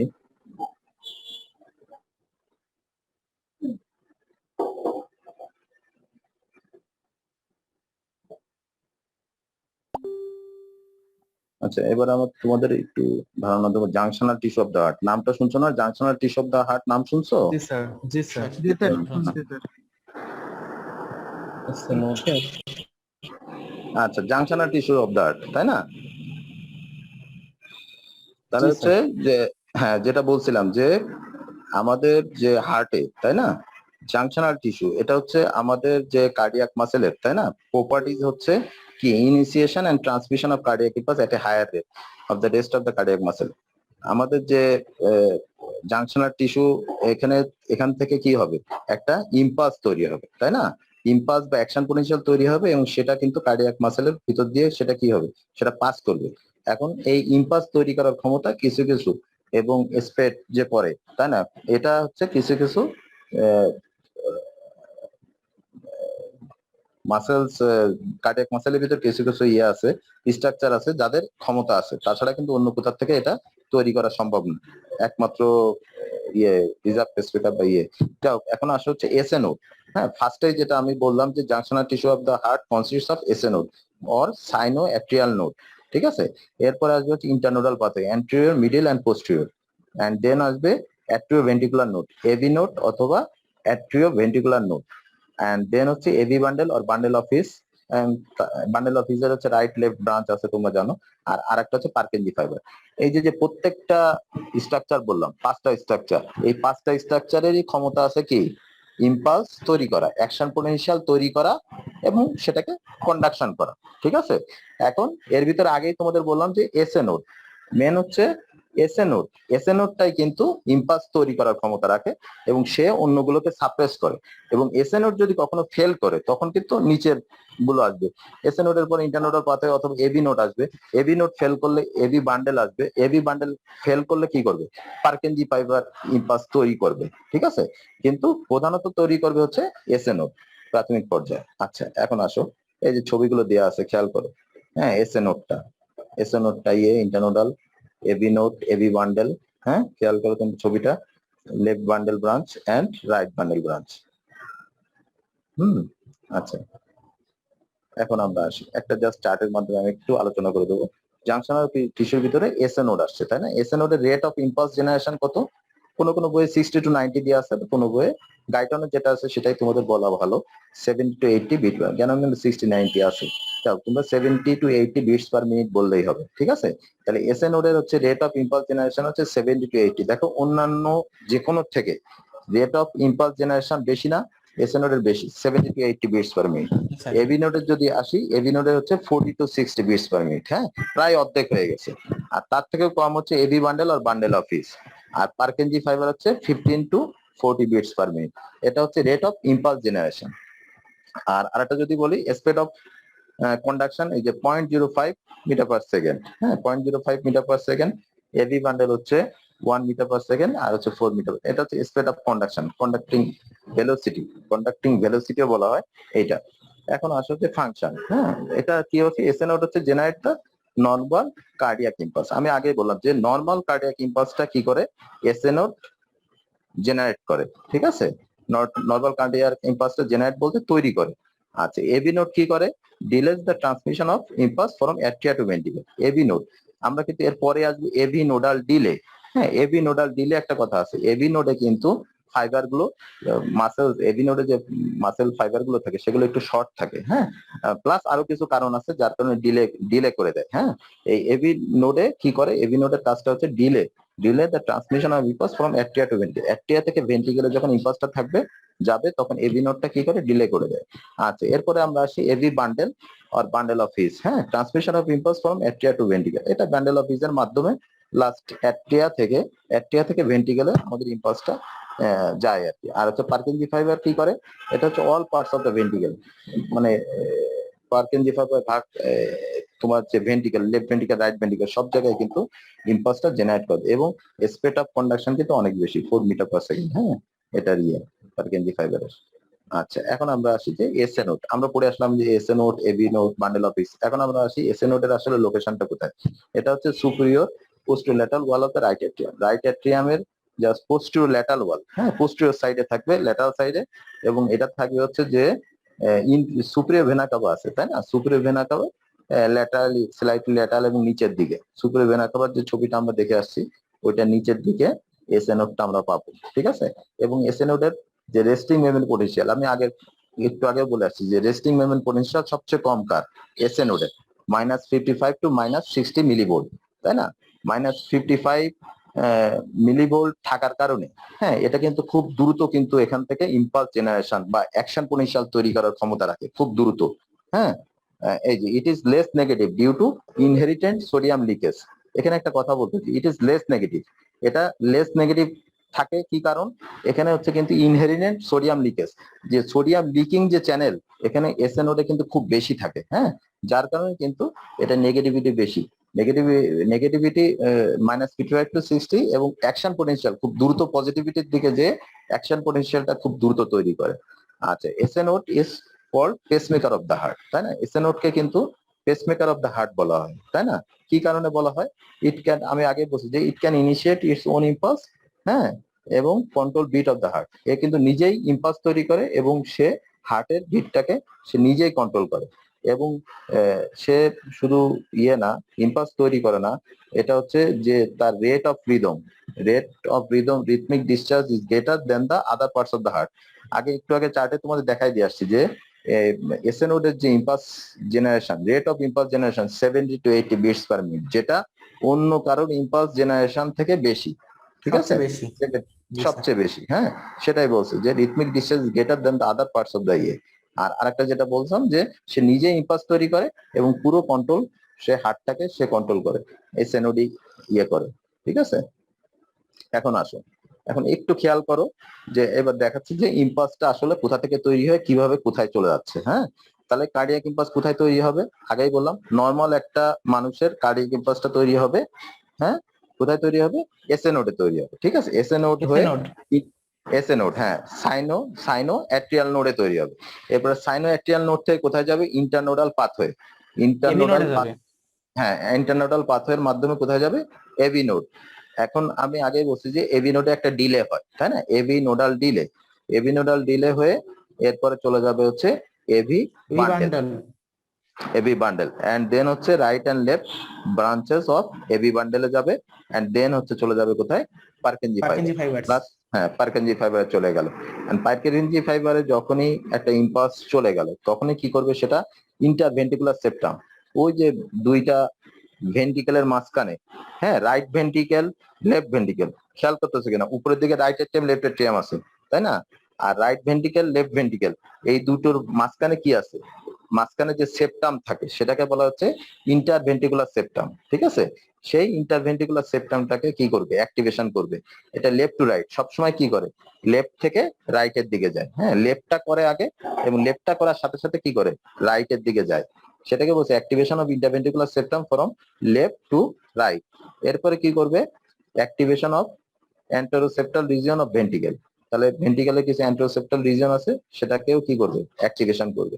আচ্ছা, এবার আমার তোমাদের একটু ধারণা দেবো junctional tissue of the heart. নামটা শুনছো না? Junctional tissue of the heart নাম শুনছো? জি স্যার, জি স্যার। জি স্যার শুনছি স্যার। আচ্ছা, নোট। আচ্ছা, junctional tissue of the heart, তাই না? তাহলে জি, হচ্ছে যে, হ্যাঁ, যেটা বলছিলাম যে আমাদের যে হার্টে, তাই না, জাংশনাল টিস্যু, এটা হচ্ছে আমাদের যে কার্ডিয়াক মাসেলের, তাই না, প্রপার্টিজ হচ্ছে কি initiation and transmission of cardiac impulse at a higher rate of the rest of the cardiac muscle. আমাদের যে জাংশনাল টিস্যু, এখান থেকে কি হবে? একটা ইম্পালস তৈরি হবে, তাই না? ইম্পালস বা অ্যাকশন পোটেনশিয়াল তৈরি হবে, এবং সেটা কিন্তু কার্ডিয়াক মাসেলের ভিতর দিয়ে সেটা কি হবে? সেটা পাস করবে। এখন এই ইম্পালস তৈরি করার ক্ষমতা কিছু কিছু, এবং স্পেড যে পড়ে, তাই না, এটা হচ্ছে কিছু কিছু মাসেলস, কার্ডিয়াক মাসেলের ভিতর কিছু কিছু আছে, স্ট্রাকচার আছে যাদের ক্ষমতা আছে, তাছাড়া কিন্তু অন্য কোথা থেকে এটা তৈরি করা সম্ভব না। একমাত্র রিজার্ভ স্পিকার বা যাও। এখন আসে হচ্ছে এসএ নোড। হ্যাঁ, ফার্স্টে যেটা আমি বললাম যে junctional tissue of the heart consists of SA node or sinoatrial node. ঠিক আছে, এরপর আসবে হচ্ছে internodal pathway, anterior, middle and posterior, and then আসবে atrioventricular node, AV node অথবা atrioventricular node, and then হচ্ছে AV bundle or bundle of His. Bundle of হিসের হচ্ছে রাইট লেফট ব্রাঞ্চ আছে, তোমরা জানো। আর আরেকটা হচ্ছে পার্কেনজি ফাইবার। এই যে প্রত্যেকটা স্ট্রাকচার বললাম, 5টা স্ট্রাকচার, এই 5টা স্ট্রাকচারেরই ক্ষমতা আছে কি ইম্পালস তৈরি করা, অ্যাকশন পোটেনশিয়াল তৈরি করা, এবং সেটাকে কন্ডাকশন করা। ঠিক আছে, এখন এর ভিতরে আগেই তোমাদের বললাম যে এসএ নোড মেন হচ্ছে এসএ নোড। এসএ নোডটাই কিন্তু ইম্পালস তৈরি করার ক্ষমতা রাখে, এবং সে অন্যগুলোকে সাপ্রেস করে। এবং এসএ নোড যদি কখনো ফেল করে, তখন কিন্তু নিচের গুলো আসবে। এসএ নোডের পরে ইন্টারনোডাল পাথওয়ে অথবা এবি নোড আসবে। এবি নোড ফেল করলে এবি বান্ডেল আসবে। এবি বান্ডেল ফেল করলে কি করবে? পার্কেনজি ফাইবার ইম্পালস তৈরি করবে। ঠিক আছে, কিন্তু প্রধানত তৈরি করবে হচ্ছে এসএ নোড প্রাথমিক পর্যায়ে। আচ্ছা, এখন আসো এই যে ছবিগুলো দেওয়া আছে খেয়াল করো, হ্যাঁ এসএ নোডটা internodal, AV node, AV bundle, হ্যাঁ খেয়াল করো তুমি ছবিটা, left bundle branch and right bundle branch. আচ্ছা এখন আমরা আসি একটা জাস্ট চার্টের মাধ্যমে আমি একটু আলোচনা করে দেবো। জাংশনাল টিস্যুর ভিতরে এসএ নোড আসছে, তাই না? এসএ নোডের রেট অফ ইম্পালস জেনারেশন কত? কোনো বইয়ে 60 to 90 দিয়ে আছে, কোনো বইয়ে গাইটনে যেটা আছে সেটাই তোমাদের বলা ভালো, 70 to 80 বিট, কেন 60 90 আছে, তাও তোমরা 70 to 80 বিটস পার মিনিট বললেই হবে, ঠিক আছে? তাহলে এসএ নোডের হচ্ছে রেট অফ ইম্পালস জেনারেশন হচ্ছে 70 to 80। দেখো অন্যান্য যে কোনো থেকে রেট অফ ইম্পালস জেনারেশন বেশি না, এসএ নোডের বেশি, 70 to 80 beats per minute. AV নোডের যদি আসি, এবি নোডের হচ্ছে 40 to 60 বিটস পার মিনিট, হ্যাঁ প্রায় অর্ধেক হয়ে গেছে। আর তার থেকেও কম হচ্ছে এবি বান্ডেল আর বান্ডেল অফ পিস। আর পারকেনজি ফাইবার হচ্ছে 15 to 40 বিটস পার মিনিট। এটা হচ্ছে রেট অফ ইম্পালস জেনারেশন। আর আরেকটা যদি বলি স্পিড অফ কন্ডাকশন, এই যে 0.05 মিটার পার সেকেন্ড, হ্যাঁ 0.05 metre per second. AV bundle হচ্ছে 1 মিটার পার সেকেন্ড আর হচ্ছে 4 মিটার। এটা হচ্ছে স্পিড অফ কন্ডাকশন, কন্ডাক্টিং ভেলোসিটিও বলা হয় এইটা। এখন আসে হচ্ছে ফাংশন, হ্যাঁ এটা কি হচ্ছে, এসএ নোড হচ্ছে generate the normal cardiac impulse. আমি আগে বললাম যে নরমাল কার্ডিয়াক ইম্পালসটা কি করে, এসএ নোড জেনারেট করে, ঠিক আছে? নরমাল কার্ডিয়াক ইম্পালসটা জেনারেট বলতে তৈরি করে। আচ্ছা এবি নোড কি করে, delays the transmission of impulse from atria to ventricle. AV node, আমরা কিন্তু এর পরে আসবো এবি নোডাল ডিলে। হ্যাঁ এবি নোডাল ডিলে একটা কথা আছে, এবি নোডে কিন্তু ফাইবার গুলো মাসেল, এবি নোডে যে মাসেল ফাইবার গুলো থাকে সেগুলো একটু শর্ট থাকে, হ্যাঁ প্লাস আরো কিছু কারণ আছে যার কারণে ডিলে করে দেয়। হ্যাঁ এই এবি নোডে কি করে, এবি নোডের কাজটা হচ্ছে delay the transmission of impulse from atria to ventricle. Atria থেকে ভেন্ট্রিকলে যখন ইম্পালসটা যাবে তখন এবি নোডটা কি করে, ডিলে করে দেয়। আচ্ছা এরপরে আমরা আসি এবি বান্ডেল আর বান্ডেল অফ হিজ, হ্যাঁ transmission of impulse from atria to ventricle. এটা বান্ডেল অফ হিজ এর মাধ্যমে লাস্ট অ্যাট্রিয়া থেকে ভেন্ট্রিকলে আমাদের ইম্পালসটা যায় আর কি। আর হচ্ছে পারকিনজি ফাইবার কি করে, এটা হচ্ছে all parts of the ventricle, মানে পারকিনজি ফাইবার ভাগ তোমার যে ventricle, left ventricle, right ventricle সব জায়গায় কিন্তু ইম্পালসটা জেনারেট করে এবং স্পিড অফ কন্ডাকশন কিন্তু অনেক বেশি, 4 মিটার পার সেকেন্ড, হ্যাঁ এটা পারকিনজি ফাইবারের। আচ্ছা এখন আমরা আসি যে এসএ নোড, আমরা পড়ে আসলাম যে SA node, AV node, bundle of His. এখন আমরা আসি এসএ নোডের আসলে লোকেশনটা কোথায়। এটা হচ্ছে superior posterolateral wall of the right atrium. Right অ্যাট্রিয়ামের জাস্ট পোস্টেরিয়র ল্যাটারাল ওয়াল, হ্যাঁ পোস্টেরিয়র সাইডে থাকবে, ল্যাটারাল সাইডে, এবং এটা থাকবে হচ্ছে যে সুপিরিয়র ভেনা কাভা আছে, তাই না? Superior vena CAVA laterally, slightly lateral এবং নিচের দিকে। সুপিরিয়র ভেনা কাভার যে ছবিটা আমরা দেখে আসছি ওইটা নিচের দিকে এসএ নোডটা আমরা পাবো, ঠিক আছে? এবং এসএ নোডের যে রেস্টিং মেমোরি পোটেনশিয়াল, আমি একটু আগে বলে আসছি যে রেস্টিং মেমোরি পোটেনশিয়াল সবচেয়ে কম কার, এসএ নোডের, -55 to -60 মিলিভোল্ট, তাই না? -55 মিলিভোল্ট থাকার কারণে হ্যাঁ এটা কিন্তু খুব দ্রুত কিন্তু এখান থেকে ইম্পালস জেনারেশন বা অ্যাকশন পোটেনশিয়াল তৈরি করার ক্ষমতা রাখে, খুব দ্রুত। হ্যাঁ এই যে it is less negative due to inherent sodium leakage. এখানে একটা কথা বলতেছি, ইট ইজ লেস নেগেটিভ, এটা লেস নেগেটিভ থাকে কি কারণ, এখানে হচ্ছে কিন্তু ইনহেরিটেন্ট সোডিয়াম লিকেজ, যে সোডিয়াম লিকিং যে চ্যানেল এখানে এসএ নোডে কিন্তু খুব বেশি থাকে, হ্যাঁ যার কারণে কিন্তু এটা নেগেটিভিটি বেশি, নেগেটিভিটি -55 to 60 এবং অ্যাকশন পোটেনশিয়াল খুব দ্রুত পজিটিভিটির দিকে, যে অ্যাকশন পোটেনশিয়ালটা খুব দ্রুত তৈরি করে। আচ্ছা SA node is called pacemaker of the heart, তাই না? এসএ নোডকে কিন্তু পেসমেকার অফ দ্য হার্ট বলা হয়, তাই না? কি কারণে বলা হয়, ইট ক্যান, আমি আগে বলছি যে it can initiate its own impulse, হ্যাঁ এবং control beat of the heart. এ কিন্তু নিজেই ইম্পালস তৈরি করে এবং সে হার্টের বিটটাকে সে নিজেই কন্ট্রোল করে, এবং সে শুধু না ইম্পালস তৈরি করে না, এটা হচ্ছে যে তার rate of rhythm rhythmic discharge is greater than the other parts of the heart. একটু আগে চার্টে তোমাদের দেখাই দিয়ে আসছি যে এসএ নোডের যে impulse generation, rate of impulse generation 70 to 80 beats per minute, যেটা অন্য কারোর ইম্পালস জেনারেশন থেকে বেশি, ঠিক আছে? সবচেয়ে বেশি, হ্যাঁ সেটাই বলছে যে rhythmic discharge greater than the other parts of the আর আরেকটা যেটা বলছিলাম যে সে নিজে ইম্পালস তৈরি করে এবং পুরো কন্ট্রোল সে হার্টটাকে সে কন্ট্রোল করে, এসএনওডি করে, ঠিক আছে? এখন আসো, এখন একটু খেয়াল করো যে এবার দেখাচ্ছি যে ইম্পালসটা আসলে কোথা থেকে তৈরি হয়, কিভাবে কোথায় চলে যাচ্ছে। হ্যাঁ তাহলে কার্ডিয়াক ইম্পালস কোথায় তৈরি হবে, আগেই বললাম নর্মাল একটা মানুষের কার্ডিয়াক ইম্পালসটা তৈরি হবে, হ্যাঁ কোথায় তৈরি হবে, এসএ নোডে তৈরি হবে, ঠিক আছে? এসএ নোড হয়ে এসএ নোড, হ্যাঁ, সাইনো অ্যাট্রিয়াল নোডে তৈরি হবে। এরপরে সাইনো অ্যাট্রিয়াল নোড থেকে কোথায় যাবে? Internodal pathway. ইন্টারনোডাল, হ্যাঁ, ইন্টারনোডাল পাথওয়ের মাধ্যমে কোথায় যাবে? AV node. এখন আমি আগেই বলছি যে এবি নোডে একটা ডিলে হয়, তাই না? এবি নোডাল ডিলে হয়ে এরপরে চলে যাবে হচ্ছে AV bundle, AV bundle, and then হচ্ছে right and left branches of AV বান্ডেলে যাবে, এন্ড দেন হচ্ছে চলে যাবে কোথায়? পারকেনজি ফাইবার। প্লাস, হ্যাঁ, পারকেনজি ফাইবারে চলে গেল। এন্ড পারকেনজি ফাইবারে যখনই একটা ইম্পালস চলে গেল তখনই কি করবে? সেটা ইন্টারভেন্টিকুলার সেপ্টাম, ওই যে দুইটা ভেন্টিকেলের মাঝখানে, হ্যাঁ, রাইট ভেন্টিকেল, লেফট ভেন্টিকেল, খেয়াল করতেছে কিনা? উপরের দিকে রাইট এট্রিয়াম, লেফট এট্রিয়াম আছে, তাই না? আর রাইট ভেন্টিকেল, লেফট ভেন্টিকেল, এই দুটোর মাঝখানে কি আছে? মাঝখানে যে সেপ্টাম থাকে সেটাকে বলা হচ্ছে ইন্টারভেন্টিকুলার সেপ্টাম, ঠিক আছে? সেই ইন্টারভেন্টিকুলার সেপ্টামটাকে কি করবে? অ্যাক্টিভেশন করবে। এটা লেফট টু রাইট সবসময় কি করে? লেফট থেকে রাইটের দিকে যায়, হ্যাঁ, লেফটটা করে আগে, এবং লেফটটা করার সাথে সাথে কি করে? রাইটের দিকে যায়। সেটাকে বলছে activation of interventricular septum from left to right. এরপরে কি করবে? Activation of anteroseptal region of ventricle. তাহলে ভেন্টিকেলে কিছু অ্যান্টেরোসেপ্টাল রিজিয়ন আছে, সেটাকেও কি করবে? অ্যাক্টিভেশন করবে।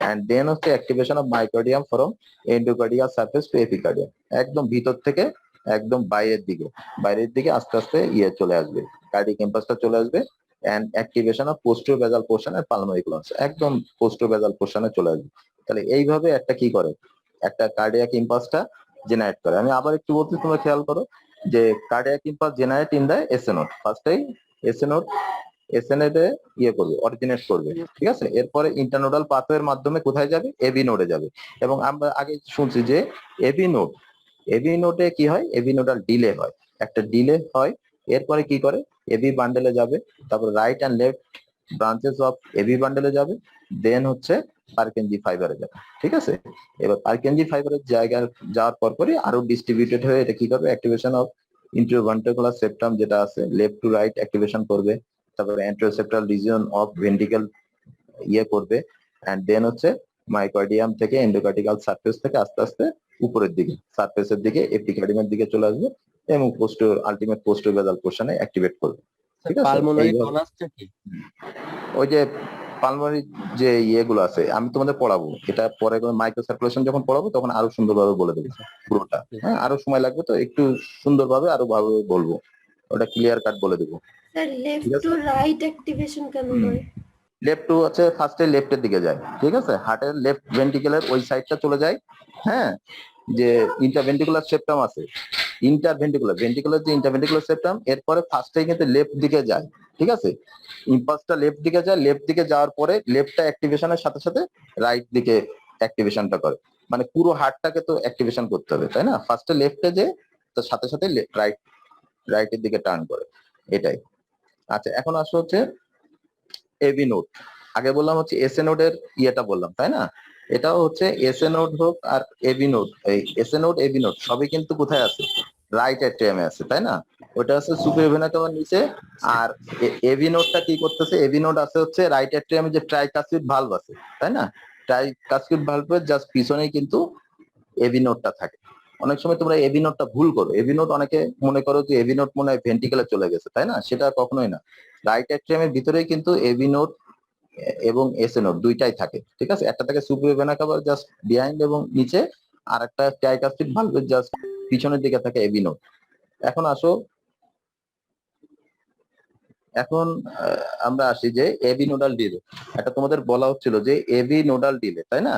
এন্ড দেন হচ্ছে activation of myocardium from endocardial surface to epicardium, একদম ভিতর থেকে একদম বাইরের দিকে আস্তে আস্তে চলে আসবে, কার্ডিয়াক ইম্পালসটা চলে আসবে। And activation of posterior basal portion and pulmonary conus, একদম পোস্টিরিয়র বেসাল পোর্শনে চলে আসবে। তাহলে এইভাবে একটা কি করে? একটা কার্ডিয়াক ইম্পালসটা জেনারেট করে। আমি আবার একটু বলছি, তোমরা খেয়াল করো যে cardiac impulse generate in the SA node. ফার্স্টেই এসএ নোড এসএনএডে করবে, অরিজিনেট করবে, ঠিক আছে? এরপরে ইন্টারনোডাল পাথওয়ের মাধ্যমে কোথায় যাবে? এবি নোডে যাবে। এবং আমরা আগে শুনছি যে এবি নোডে কি হয়? এবি নোডাল ডিলে হয়, একটা ডিলে হয়। এরপরে কি করে? এবি বান্ডেলে যাবে, তারপর right and left branches of AV বান্ডেলে যাবে, দেন হচ্ছে পারকেনজি ফাইবারে যাবে, ঠিক আছে? এবার পারকেনজি ফাইবারের জায়গায় যাওয়ার পরপরই আরো ডিস্ট্রিবিউটেড হয়ে এটা কি করবে? অ্যাক্টিভেশন অফ ইন্টারভেন্ট্রিকুলার সেপ্টাম যেটা আছে লেফট টু রাইট অ্যাক্টিভেশন করবে, তারপরে অ্যান্টেরোসেপ্টাল রিজিয়ন অফ ভেন্টিকেল করবে, এন্ড দেন হচ্ছে মাইকার্ডিয়াম থেকে এন্ডোকার্ডিয়াল সারফেস থেকে আস্তে আস্তে উপরের দিকে সারফেসের দিকে এপিকার্ডিয়ামের দিকে চলে আসবে, এবং আলটিমেট পোস্টিরিয়র বেসাল পোর্শনে অ্যাক্টিভেট করবে, ঠিক আছে? পালমোনারি এইভাবে কোলাসটা কি? ওই যে পালমোনারি যে ইয়েগুলো আছে আমি তোমাদের পড়াবো, এটা পরে মাইক্রো সার্কুলেশন যখন পড়াবো তখন আরো সুন্দরভাবে বলে দেবো পুরোটা, হ্যাঁ, আরো সময় লাগবে তো একটু সুন্দরভাবে আরো ভাবে বলবো, ওটা ক্লিয়ার কাট বলে দেবো। Sir left to right activation কেন হয়? লেফট টু হচ্ছে ফার্স্টে লেফটের দিকে যায়, ঠিক আছে? হার্টের লেফট ভেন্টিকেলের ওই সাইডটা চলে যায়, হ্যাঁ, যে ইন্টারভেন্টিকুলার সেপ্টাম আছে, ভেন্টিকুলার যে ইন্টারভেন্টিকুলার সেপ্টাম, এরপরে ফার্স্টে কিন্তু লেফট দিকে যায়, ঠিক আছে? ইম্পালসটা লেফট দিকে যায়, লেফট দিকে যাওয়ার পরে লেফটটা অ্যাক্টিভেশনের সাথে সাথে রাইট দিকে অ্যাক্টিভেশনটা করে, মানে পুরো হার্টটাকে তো অ্যাক্টিভেশন করতে হবে, তাই না? ফার্স্টে লেফটে যে তার সাথে সাথে রাইটের দিকে টার্ন করে, এটাই। আচ্ছা, এখন আসো হচ্ছে এবি নোড। আগে বললাম হচ্ছে এসএ নোডের বললাম, তাই না? এটাও হচ্ছে এসএ নোড হোক আর এবি নোড, এই এসএ নোড এবি নোড সবই কিন্তু কোথায় আছে? রাইট অ্যাট্রিয়ামে আছে, তাই না? ওটা আছে সুপিরিয়র ভেনা কাভার নিচে। আর এবি নোডটা কি করতেছে? এবি নোড আছে হচ্ছে রাইট অ্যাট্রিয়ামে যে ট্রাইকাসিড ভালভ আছে, তাই না? ট্রাইকাসিড ভালভের জাস্ট পিছনেই কিন্তু এবি নোডটা থাকে। অনেক সময় তোমরা এবি নোডটা ভুল করো, এবি নোড অনেকে মনে করো যে এবি নোড মনে হয় ভেন্টিকেলে চলে গেছে, তাই না? সেটা কখনোই না। রাইট অ্যাট্রিয়ামের ভিতরেই কিন্তু এবি নোড এবং এসএ নোড দুইটাই থাকে, ঠিক আছে? একটা থাকে superior vena cover just behind এবং নিচে, আর একটা ট্রাইকাসিড ভালভের জাস্ট পিছনের দিকে থাকে এবি নোড। এখন আসো, এখন আমরা আসি যে এবি নোডাল ডিলে। এটা তোমাদের বলা হচ্ছিল যে এবি নোডাল ডিলে, তাই না?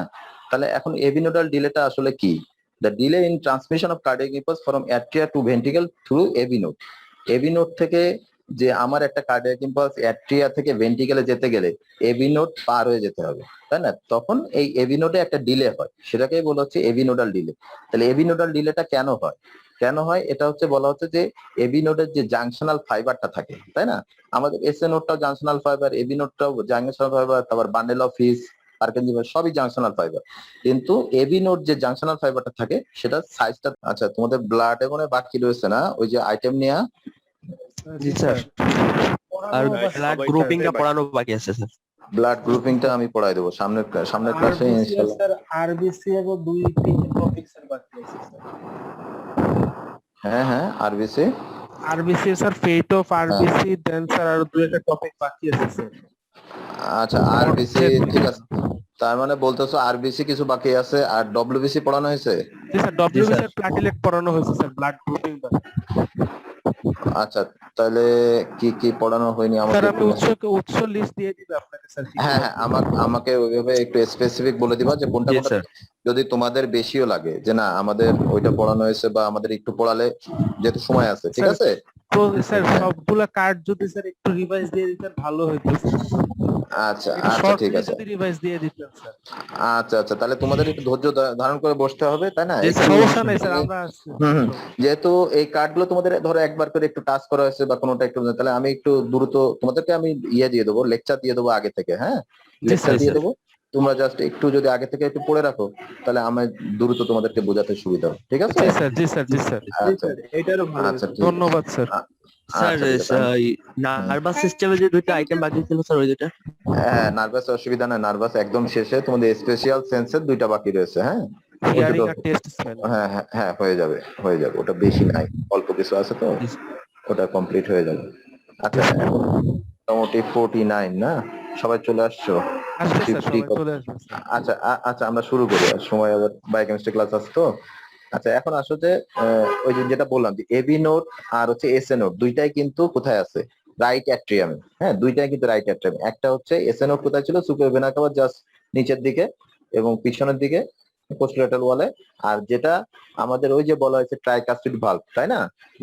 তাহলে এখন এবি নোডাল ডিলেটা আসলে কি? The delay in transmission of cardiac impulse from atria to ventricle through AV node. AV node থেকে যে আমার একটা কার্ডিয়াক ইম্পালস অ্যাট্রিয়া থেকে ভেন্ট্রিকেলে যেতে গেলে এবি নোড পার হয়ে যেতে হবে, তাই না? তখন এই এবি নোডে একটা ডিলে হয়, সেটাকেই বলা হচ্ছে এবি নোডাল ডিলে। তাহলে এবি নোডাল ডিলেটা কেন হয়? এটা হচ্ছে বলা হচ্ছে যে এবি নোডের যে জাংশনাল ফাইবারটা থাকে, তাই না? আমাদের এসএ নোডটাও জাংশনাল ফাইবার, এবি নোডটাও জাংশনাল ফাইবার, তারপর বান্ডেল অফ হিস, পারকিনজি সবই জাংশনাল ফাইবার। কিন্তু এবি নোড যে জাংশনাল ফাইবারটা থাকে সেটা সাইজটা, আচ্ছা তোমাদের ব্লাড মনে বাকি রয়েছে না ওই যে আইটেম নিয়ে? জি স্যার, আর ব্লাড গ্রুপিংটা পড়ানো বাকি আছে স্যার। ব্লাড গ্রুপিংটা আমি পড়াই দেবো সামনের ক্লাসে ইনশাআল্লাহ। স্যার আরবিসি এবং 2-3 টপিক স্যার বাকি আছে স্যার। হ্যাঁ, RBC RBC sir fate of RBC then sir আর দুই একটা টপিক বাকি আছে স্যার আচ্ছা আরবিসি ঠিক আছে, তার মানে বলতেছো আরবিসি কিছু বাকি আছে আর ডব্লিউবিসি পড়ানো হয়েছে। জি স্যার ডব্লিউবিসি এর প্লাটিলেট পড়ানো হয়েছে স্যার ব্লাড গ্রুপিং আচ্ছা তাহলে কি কি পড়ানো হয়নি আমাকে স্যার আমি একটু উৎস লিস্ট দিয়ে দিব আপনাকে স্যার হ্যাঁ হ্যাঁ আমাকে ওইভাবে একটু স্পেসিফিক বলে দিবা যে কোনটা জি কোনটা স্যার। যদি তোমাদের বেশিও লাগে যে না আমাদের ওইটা পড়ানো হয়েছে বা আমাদের একটু পড়ালে যেহেতু সময় আছে ঠিক স্যার, আছে। তো স্যার হ্যাঁ। সবগুলা কার্ড যদি স্যার একটু রিভাইজ দিয়ে দিতেন ভালো হতো আচ্ছা একটু আচ্ছা ঠিক শর্টলি আছে যদি রিভাইজ দিয়ে দিতেন স্যার আচ্ছা আচ্ছা তাহলে তোমাদের একটু ধৈর্য ধারণ করে বসতে হবে তাই না। জি, একটু স্যার। সমস্যা নাই স্যার আমরা আছি হুম যেহেতু এই কার্ডগুলো তোমাদের ধরো একবার করে একটু টাচ করা হয়েছে বা কোনোটা একটু তাহলে আমি একটু দ্রুত তোমাদেরকে আমি ইয়ে দিয়ে দেবো লেকচার দিয়ে দেবো আগে থেকে হ্যাঁ লেকচার স্যার, দিয়ে স্যার। দেবো তোমরা জাস্ট একটু যদি আগে থেকে একটু পড়ে রাখো তাহলে আমি দ্রুত তোমাদেরকে বোঝাতে সুবিধা হবে ঠিক আছে। জি স্যার জি স্যার জি স্যার আচ্ছা এটারও ভালো আচ্ছা ঠিক আছে। ধন্যবাদ স্যার স্যার আচ্ছা ঠিক আছে নার্ভাস সিস্টেমে যে দুইটা আইটেম বাকি ছিল স্যার ওই দুইটা হ্যাঁ নার্ভাস অসুবিধা না নার্ভাস একদম শেষে তোমাদের স্পেশাল সেন্সের দুইটা বাকি রয়েছে হ্যাঁ হিয়ারিং ওটা আর টেস্ট স্মেল হ্যাঁ হ্যাঁ হ্যাঁ হয়ে যাবে ওটা বেশি নাই অল্প কিছু আছে তো ওটা কমপ্লিট হয়ে যাবে। আচ্ছা এখন মোটামুটি 49 না সবাই চলে আসছো আসবে স্যার 50 সবাই চলে আসবে স্যার আচ্ছা আচ্ছা আমরা শুরু করি আর সময় আবার বায়োকেমিস্ট্রি ক্লাস আছে তো। আচ্ছা এখন আসলে ওই যে যেটা বললাম যে এবি নোড আর হচ্ছে এসএ নোড দুইটাই কিন্তু কোথায় আছে রাইট অ্যাট্রিয়াম হ্যাঁ দুইটাই কিন্তু রাইট অ্যাট্রিয়াম একটা হচ্ছে এসএ নোড কোথায় ছিল সুপিরিয়র ভেনা কাভা জাস্ট নিচের দিকে এবং পিছনের দিকে পোস্টেরিয়র ওয়ালে আর যেটা আমাদের ওই যে বলা হয়েছে ট্রাইকাস্টিড ভালভ তাই না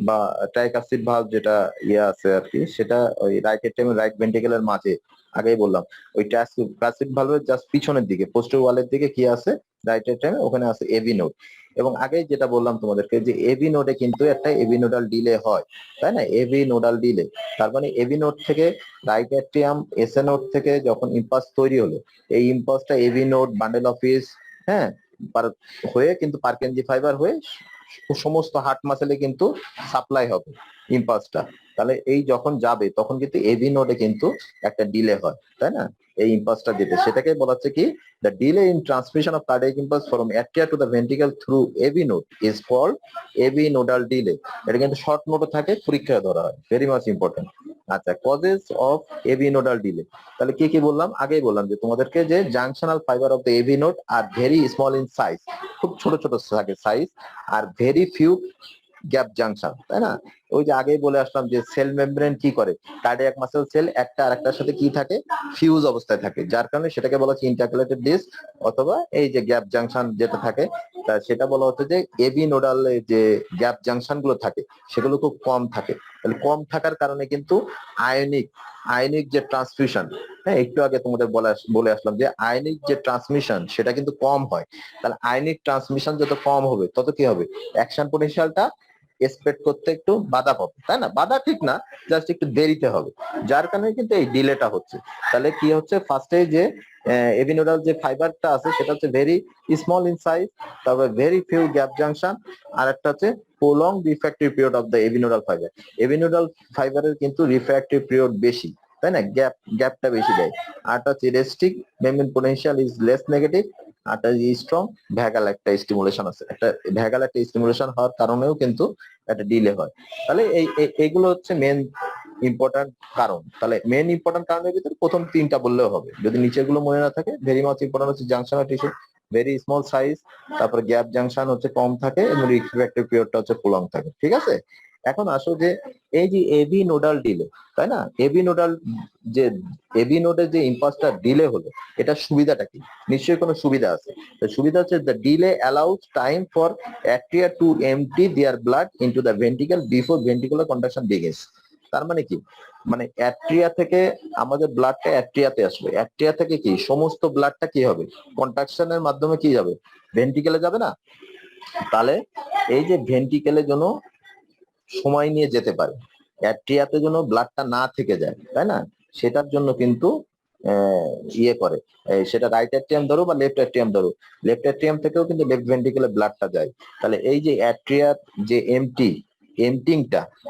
বা ট্রাইকাস্টিড ভালভ যেটা ইয়ে আছে আর কি সেটা ওই রাইট অ্যাট্রিয়াম রাইট ভেন্ট্রিকেলের মাঝে আগেই বললাম ওই ট্রাইকাস্টিড ভালভের জাস্ট পিছনের দিকে পোস্টেরিয়র ওয়ালের দিকে কি আছে রাইট অ্যাট্রিয়ামে ওখানে আছে এবি নোড এবং আগে যেটা বললাম তোমাদেরকে যে এবি নোডে কিন্তু একটা এবি নোডাল ডিলে হয় তাই না এবি নোডাল ডিলে তার মানে এবি নোড থেকে রাইট অ্যাট্রিয়াম এসএ নোড থেকে যখন ইম্পালস তৈরি হলো এই ইম্পালসটা এবি নোড বান্ডেল অফিস হ্যাঁ হয়ে কিন্তু পার্কেনজি ফাইবার হয়ে সমস্ত হার্ট মাসেলে কিন্তু সাপ্লাই হবে ইম্পালসটা তাহলে এই যখন যাবে তখন কিন্তু এবি নোডে কিন্তু একটা ডিলে হয় তাই না এই ইম্পালসটা যেতে সেটাকে বলা হচ্ছে কি the delay in transmission of cardiac impulse from atria to the ventricle through AV node is called AV nodal delay এটা কিন্তু শর্ট নোটে থাকে পরীক্ষায় ধরা হয় ভেরি মাচ ইম্পর্টেন্ট। আচ্ছা causes of AV nodal delay তাহলে কি কি বললাম আগেই বললাম যে তোমাদেরকে যে junctional fibre of the AV node are very small in size খুব ছোট ছোট থাকে size are very few gap junction তাই না ওই যে আগেই বলে আসলাম যে সেল মেমব্রেন কি করে কার্ডিয়াক মাসেল সেল একটা আরেকটার সাথে কি থাকে ফিউজ অবস্থায় থাকে যার কারণে সেটাকে বলা হচ্ছে ইন্টারকালেটেড ডিস্ক অথবা এই যে গ্যাপ জাংশন যেটা থাকে সেটা বলা হচ্ছে যে এবি নোডাল যে গ্যাপ জাংশন গুলো থাকে সেগুলো খুব কম থাকে তাহলে কম থাকার কারণে কিন্তু আয়নিক যে ট্রান্সমিশন হ্যাঁ একটু আগে তোমাদের বলে আসলাম যে আয়নিক যে ট্রান্সমিশন সেটা কিন্তু কম হয় তাহলে আয়নিক ট্রান্সমিশন যত কম হবে তত কি হবে অ্যাকশন পোটেনশিয়ালটা এক্সপেক্ট করতে একটু বাধা পাবে তাই না বাধা ঠিক না জাস্ট একটু দেরিতে হবে যার কারণে কিন্তু এই ডিলেটা হচ্ছে তাহলে কি হচ্ছে ফার্স্টে যে এভিনোডাল যে ফাইবারটা আছে সেটা হচ্ছে ভেরি স্মল ইন সাইজ তারপরে ভেরি ফিউ গ্যাপ জাংশন আর একটা হচ্ছে prolong refractive period of the AV nodal fibre AV nodal ফাইবারের কিন্তু রিফ্র্যাক্টিভ পিরিয়ড বেশি তাই না গ্যাপটা বেশি দেয় আরটা হচ্ছে restrict membrane potential is less negative আরটা স্ট্রং ভ্যাগাল একটা স্টিমুলেশন আছে একটা ভ্যাগাল একটা স্টিমুলেশন হওয়ার কারণেও কিন্তু একটা ডিলে হয় তাহলে এইগুলো হচ্ছে মেন ইম্পর্টেন্ট কারণ তাহলে মেন ইম্পর্টেন্ট কারণের ভিতরে প্রথম তিনটা বললেও হবে যদি নিচের গুলো মনে না থাকে ভেরি মাচ ইম্পর্টেন্ট হচ্ছে junctional tissue very small size তারপর গ্যাপ জাংশন হচ্ছে কম থাকে এবং রিফ্র্যাক্টিভ পিরিয়ডটা হচ্ছে প্রলং থাকে ঠিক আছে এখন আসো যে এই যে এবি নোডাল ডিলে তাই না এবি নোডের যে ইম্পালসটা ডিলে হলো এটা সুবিধাটা কি নিশ্চয়ই কোনো সুবিধা আছে সুবিধা হচ্ছে the delay allows time for atria to empty their blood into the ventricle before ventricular contraction begins তার মানে কি মানে অ্যাট্রিয়া থেকে আমাদের ব্লাডটা অ্যাট্রিয়াতে আসবে অ্যাট্রিয়া থেকে কি সমস্ত ব্লাডটা কি হবে কন্ট্রাকশনের মাধ্যমে কি যাবে ভেন্ট্রিকেলে যাবে না তাহলে এই যে ভেন্ট্রিকেলের জন্য সময় নিয়ে যেতে পারে অ্যাট্রিয়াতে যেন ব্লাডটা না থেকে যায় তাই না সেটার জন্য কিন্তু ইয়ে করে সেটা রাইট অ্যাট্রিয়াম ধরো বা লেফট অ্যাট্রিয়াম ধরো লেফট অ্যাট্রিয়াম থেকেও কিন্তু লেফট ভেন্ট্রিকেলে ব্লাডটা যায় তাহলে এই যে অ্যাট্রিয়ার যে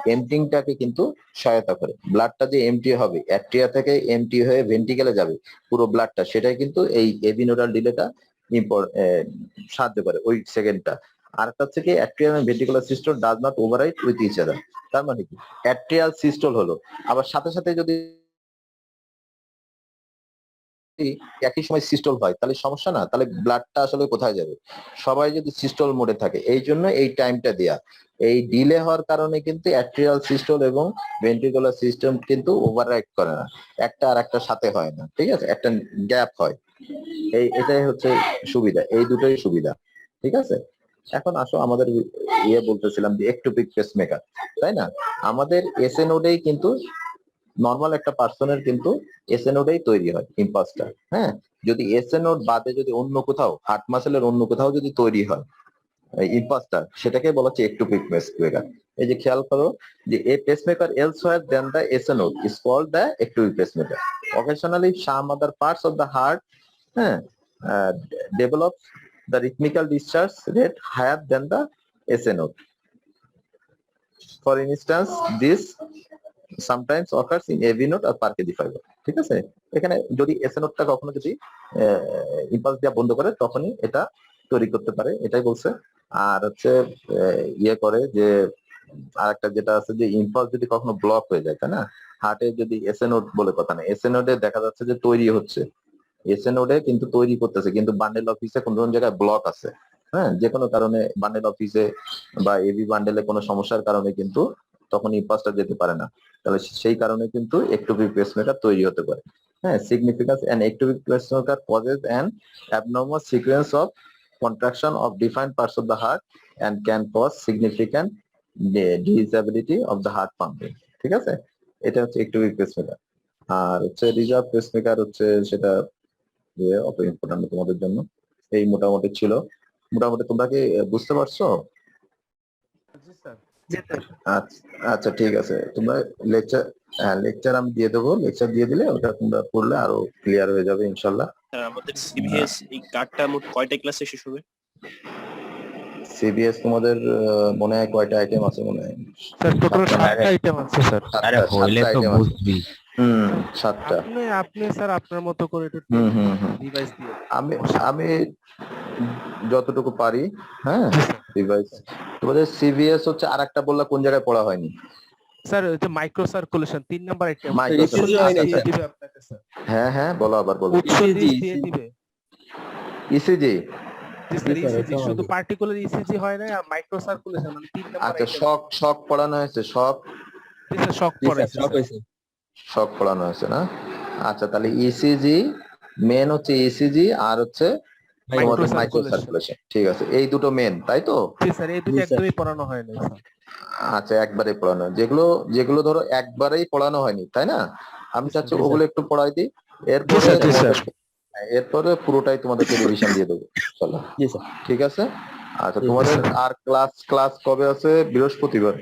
এমটিংটাকে কিন্তু সহায়তা করে ব্লাডটা যে এমটি হবে অ্যাট্রিয়া থেকে এমটি হয়ে ভেন্ট্রিকেলে যাবে পুরো ব্লাডটা সেটাই কিন্তু এই এভিনোডাল ডিলেটা সাহায্য করে ওই সেকেন্ডটা আর একটা হচ্ছে কি atrial and ventricular system does not override with each other. তার মানে কি অ্যাট্রিয়াল সিস্টল হলো, আবার সাথে সাথে যদি একই সময় সিস্টল হয় তাহলে সমস্যা না, তাহলে ব্লাডটা আসলে কোথায় যাবে? সবাই যদি সিস্টল মোডে থাকে, এই জন্য এই টাইমটা দেয়া। এই ডিলে হওয়ার কারণে কিন্তু অ্যাট্রিয়াল সিস্টল এবং ভেন্ট্রিকুলার সিস্টেম কিন্তু ওভাররাইড করে না, একটা আর একটার সাথে হয় না, ঠিক আছে, একটা গ্যাপ হয়। এটাই হচ্ছে সুবিধা, এই দুটোই সুবিধা, ঠিক আছে। এখন আসো আমাদের বলতেছিলাম যে একটোপিক পেসমেকার, তাই না? আমাদের এসএ নোডেই কিন্তু নর্মাল একটা পার্সনের কিন্তু এসএ নোডেই তৈরি হয় ইম্পালসটা। হ্যাঁ, যদি এসএ নোড বাদে যদি অন্য কোথাও হার্ট মাসেলের অন্য কোথাও যদি তৈরি হয় ইম্পালসটা, সেটাকে বলা হচ্ছে একটোপিক পেসমেকার। এই যে খেয়াল করো যে এ pacemaker elsewhere than the SA node is called the ectopic pacemaker. Occasionally some other parts of the heart develops the rhythmical discharge rate higher than the SA node. For instance, this sometimes occurs in AV node or Purkinje fiber. ঠিক আছে, এখানে যদি SA নোডটা কখনো যদি impulse দেওয়া বন্ধ করে তখনই এটা তৈরি করতে পারে, এটাই বলছে। আর হচ্ছে করে যে আরেকটা যেটা আছে যে ইম্পালস যদি কখনো ব্লক হয়ে যায়, তাই না? হার্টে যদি এসএ নোড বলে কথা না, এসএ নোডে দেখা যাচ্ছে যে তৈরি হচ্ছে, এসএ নোডে কিন্তু তৈরি করতেছে, কিন্তু বান্ডেল অফিসে কোন কোন জায়গায় ব্লক আছে। হ্যাঁ, যে কোনো কারণে বান্ডেল অফিসে বা এবি বান্ডেলে কোনো সমস্যার কারণে কিন্তু তখন ইম্পালসটা যেতে পারে না, তাহলে সেই কারণে কিন্তু একটোপিক পেসমেকার তৈরি হতে পারে। হ্যাঁ, significance and ectopic pacemaker causes an abnormal sequence of contraction of defined parts of the heart and can cause significant disability of the heart pumping. ঠিক আছে, এটা হচ্ছে একটোপিক পেসমেকার। আর হচ্ছে রিজার্ভ পেসমেকার হচ্ছে সেটা অত ইম্পর্টেন্ট তোমাদের জন্য। এই মোটামুটি ছিল, মোটামুটি তোমরা কি বুঝতে পারছো? আচ্ছা ঠিক আছে, তোমরা লেকচার আমি দিয়ে দেবো, লেকচার দিয়ে দিলে ওটা তোমরা পড়লে আরো ক্লিয়ার হয়ে যাবে ইনশাল্লাহ। আমাদের সিবিএস এই কার্ডটা মোট কয়টা ক্লাসে শেষ হবে? সিবিএস তোমাদের মনে হয় কয়টা আইটেম আছে? মনে হয় স্যার টোটাল 7টা আইটেম আছে স্যার। আরে হইলে তো বুঝবি। 7টা। আপনি স্যার আপনার মতো করে একটু ডিভাইস দিয়ে আমি যতটুকু পারি। হ্যাঁ, ডিভাইস তোমাদের সিবিএস হচ্ছে আরেকটা বললা কোন জায়গায় পড়া হয়নি? স্যার ওই যে মাইক্রো সার্কুলেশন 3 নাম্বার আইটেম দিবে আপনাকে স্যার। হ্যাঁ বলো, আবার বলো। উৎস দিয়ে দিবে ইসিজি, শুধু পার্টিকুলার ইসিজি হয় না, আর মাইক্রো সার্কুলেশন মানে 3 নাম্বার। আচ্ছা, শক পড়ানো হয়েছে? শক পড়ানো হয়েছে না? আচ্ছা, তাহলে ইসিজি মেন হচ্ছে ইসিজি আর হচ্ছে তোমাদের মাইক্রো সার্কুলেশন। ঠিক আছে, এই দুটো মেন, তাই তো? জি স্যার, এই দুটো একদমই পড়ানো হয় না স্যার। আচ্ছা, একবারেই পড়ানো, যেগুলো ধরো একবারেই পড়ানো হয়নি, তাই না? আমি চাচ্ছি ওগুলো একটু পড়াই দিই, এরপরে পুরোটাই তোমাদেরকে রিভিশন দিয়ে দেবো। চলো, ঠিক আছে। আচ্ছা, তোমাদের আর ক্লাস কবে আছে? বৃহস্পতিবার।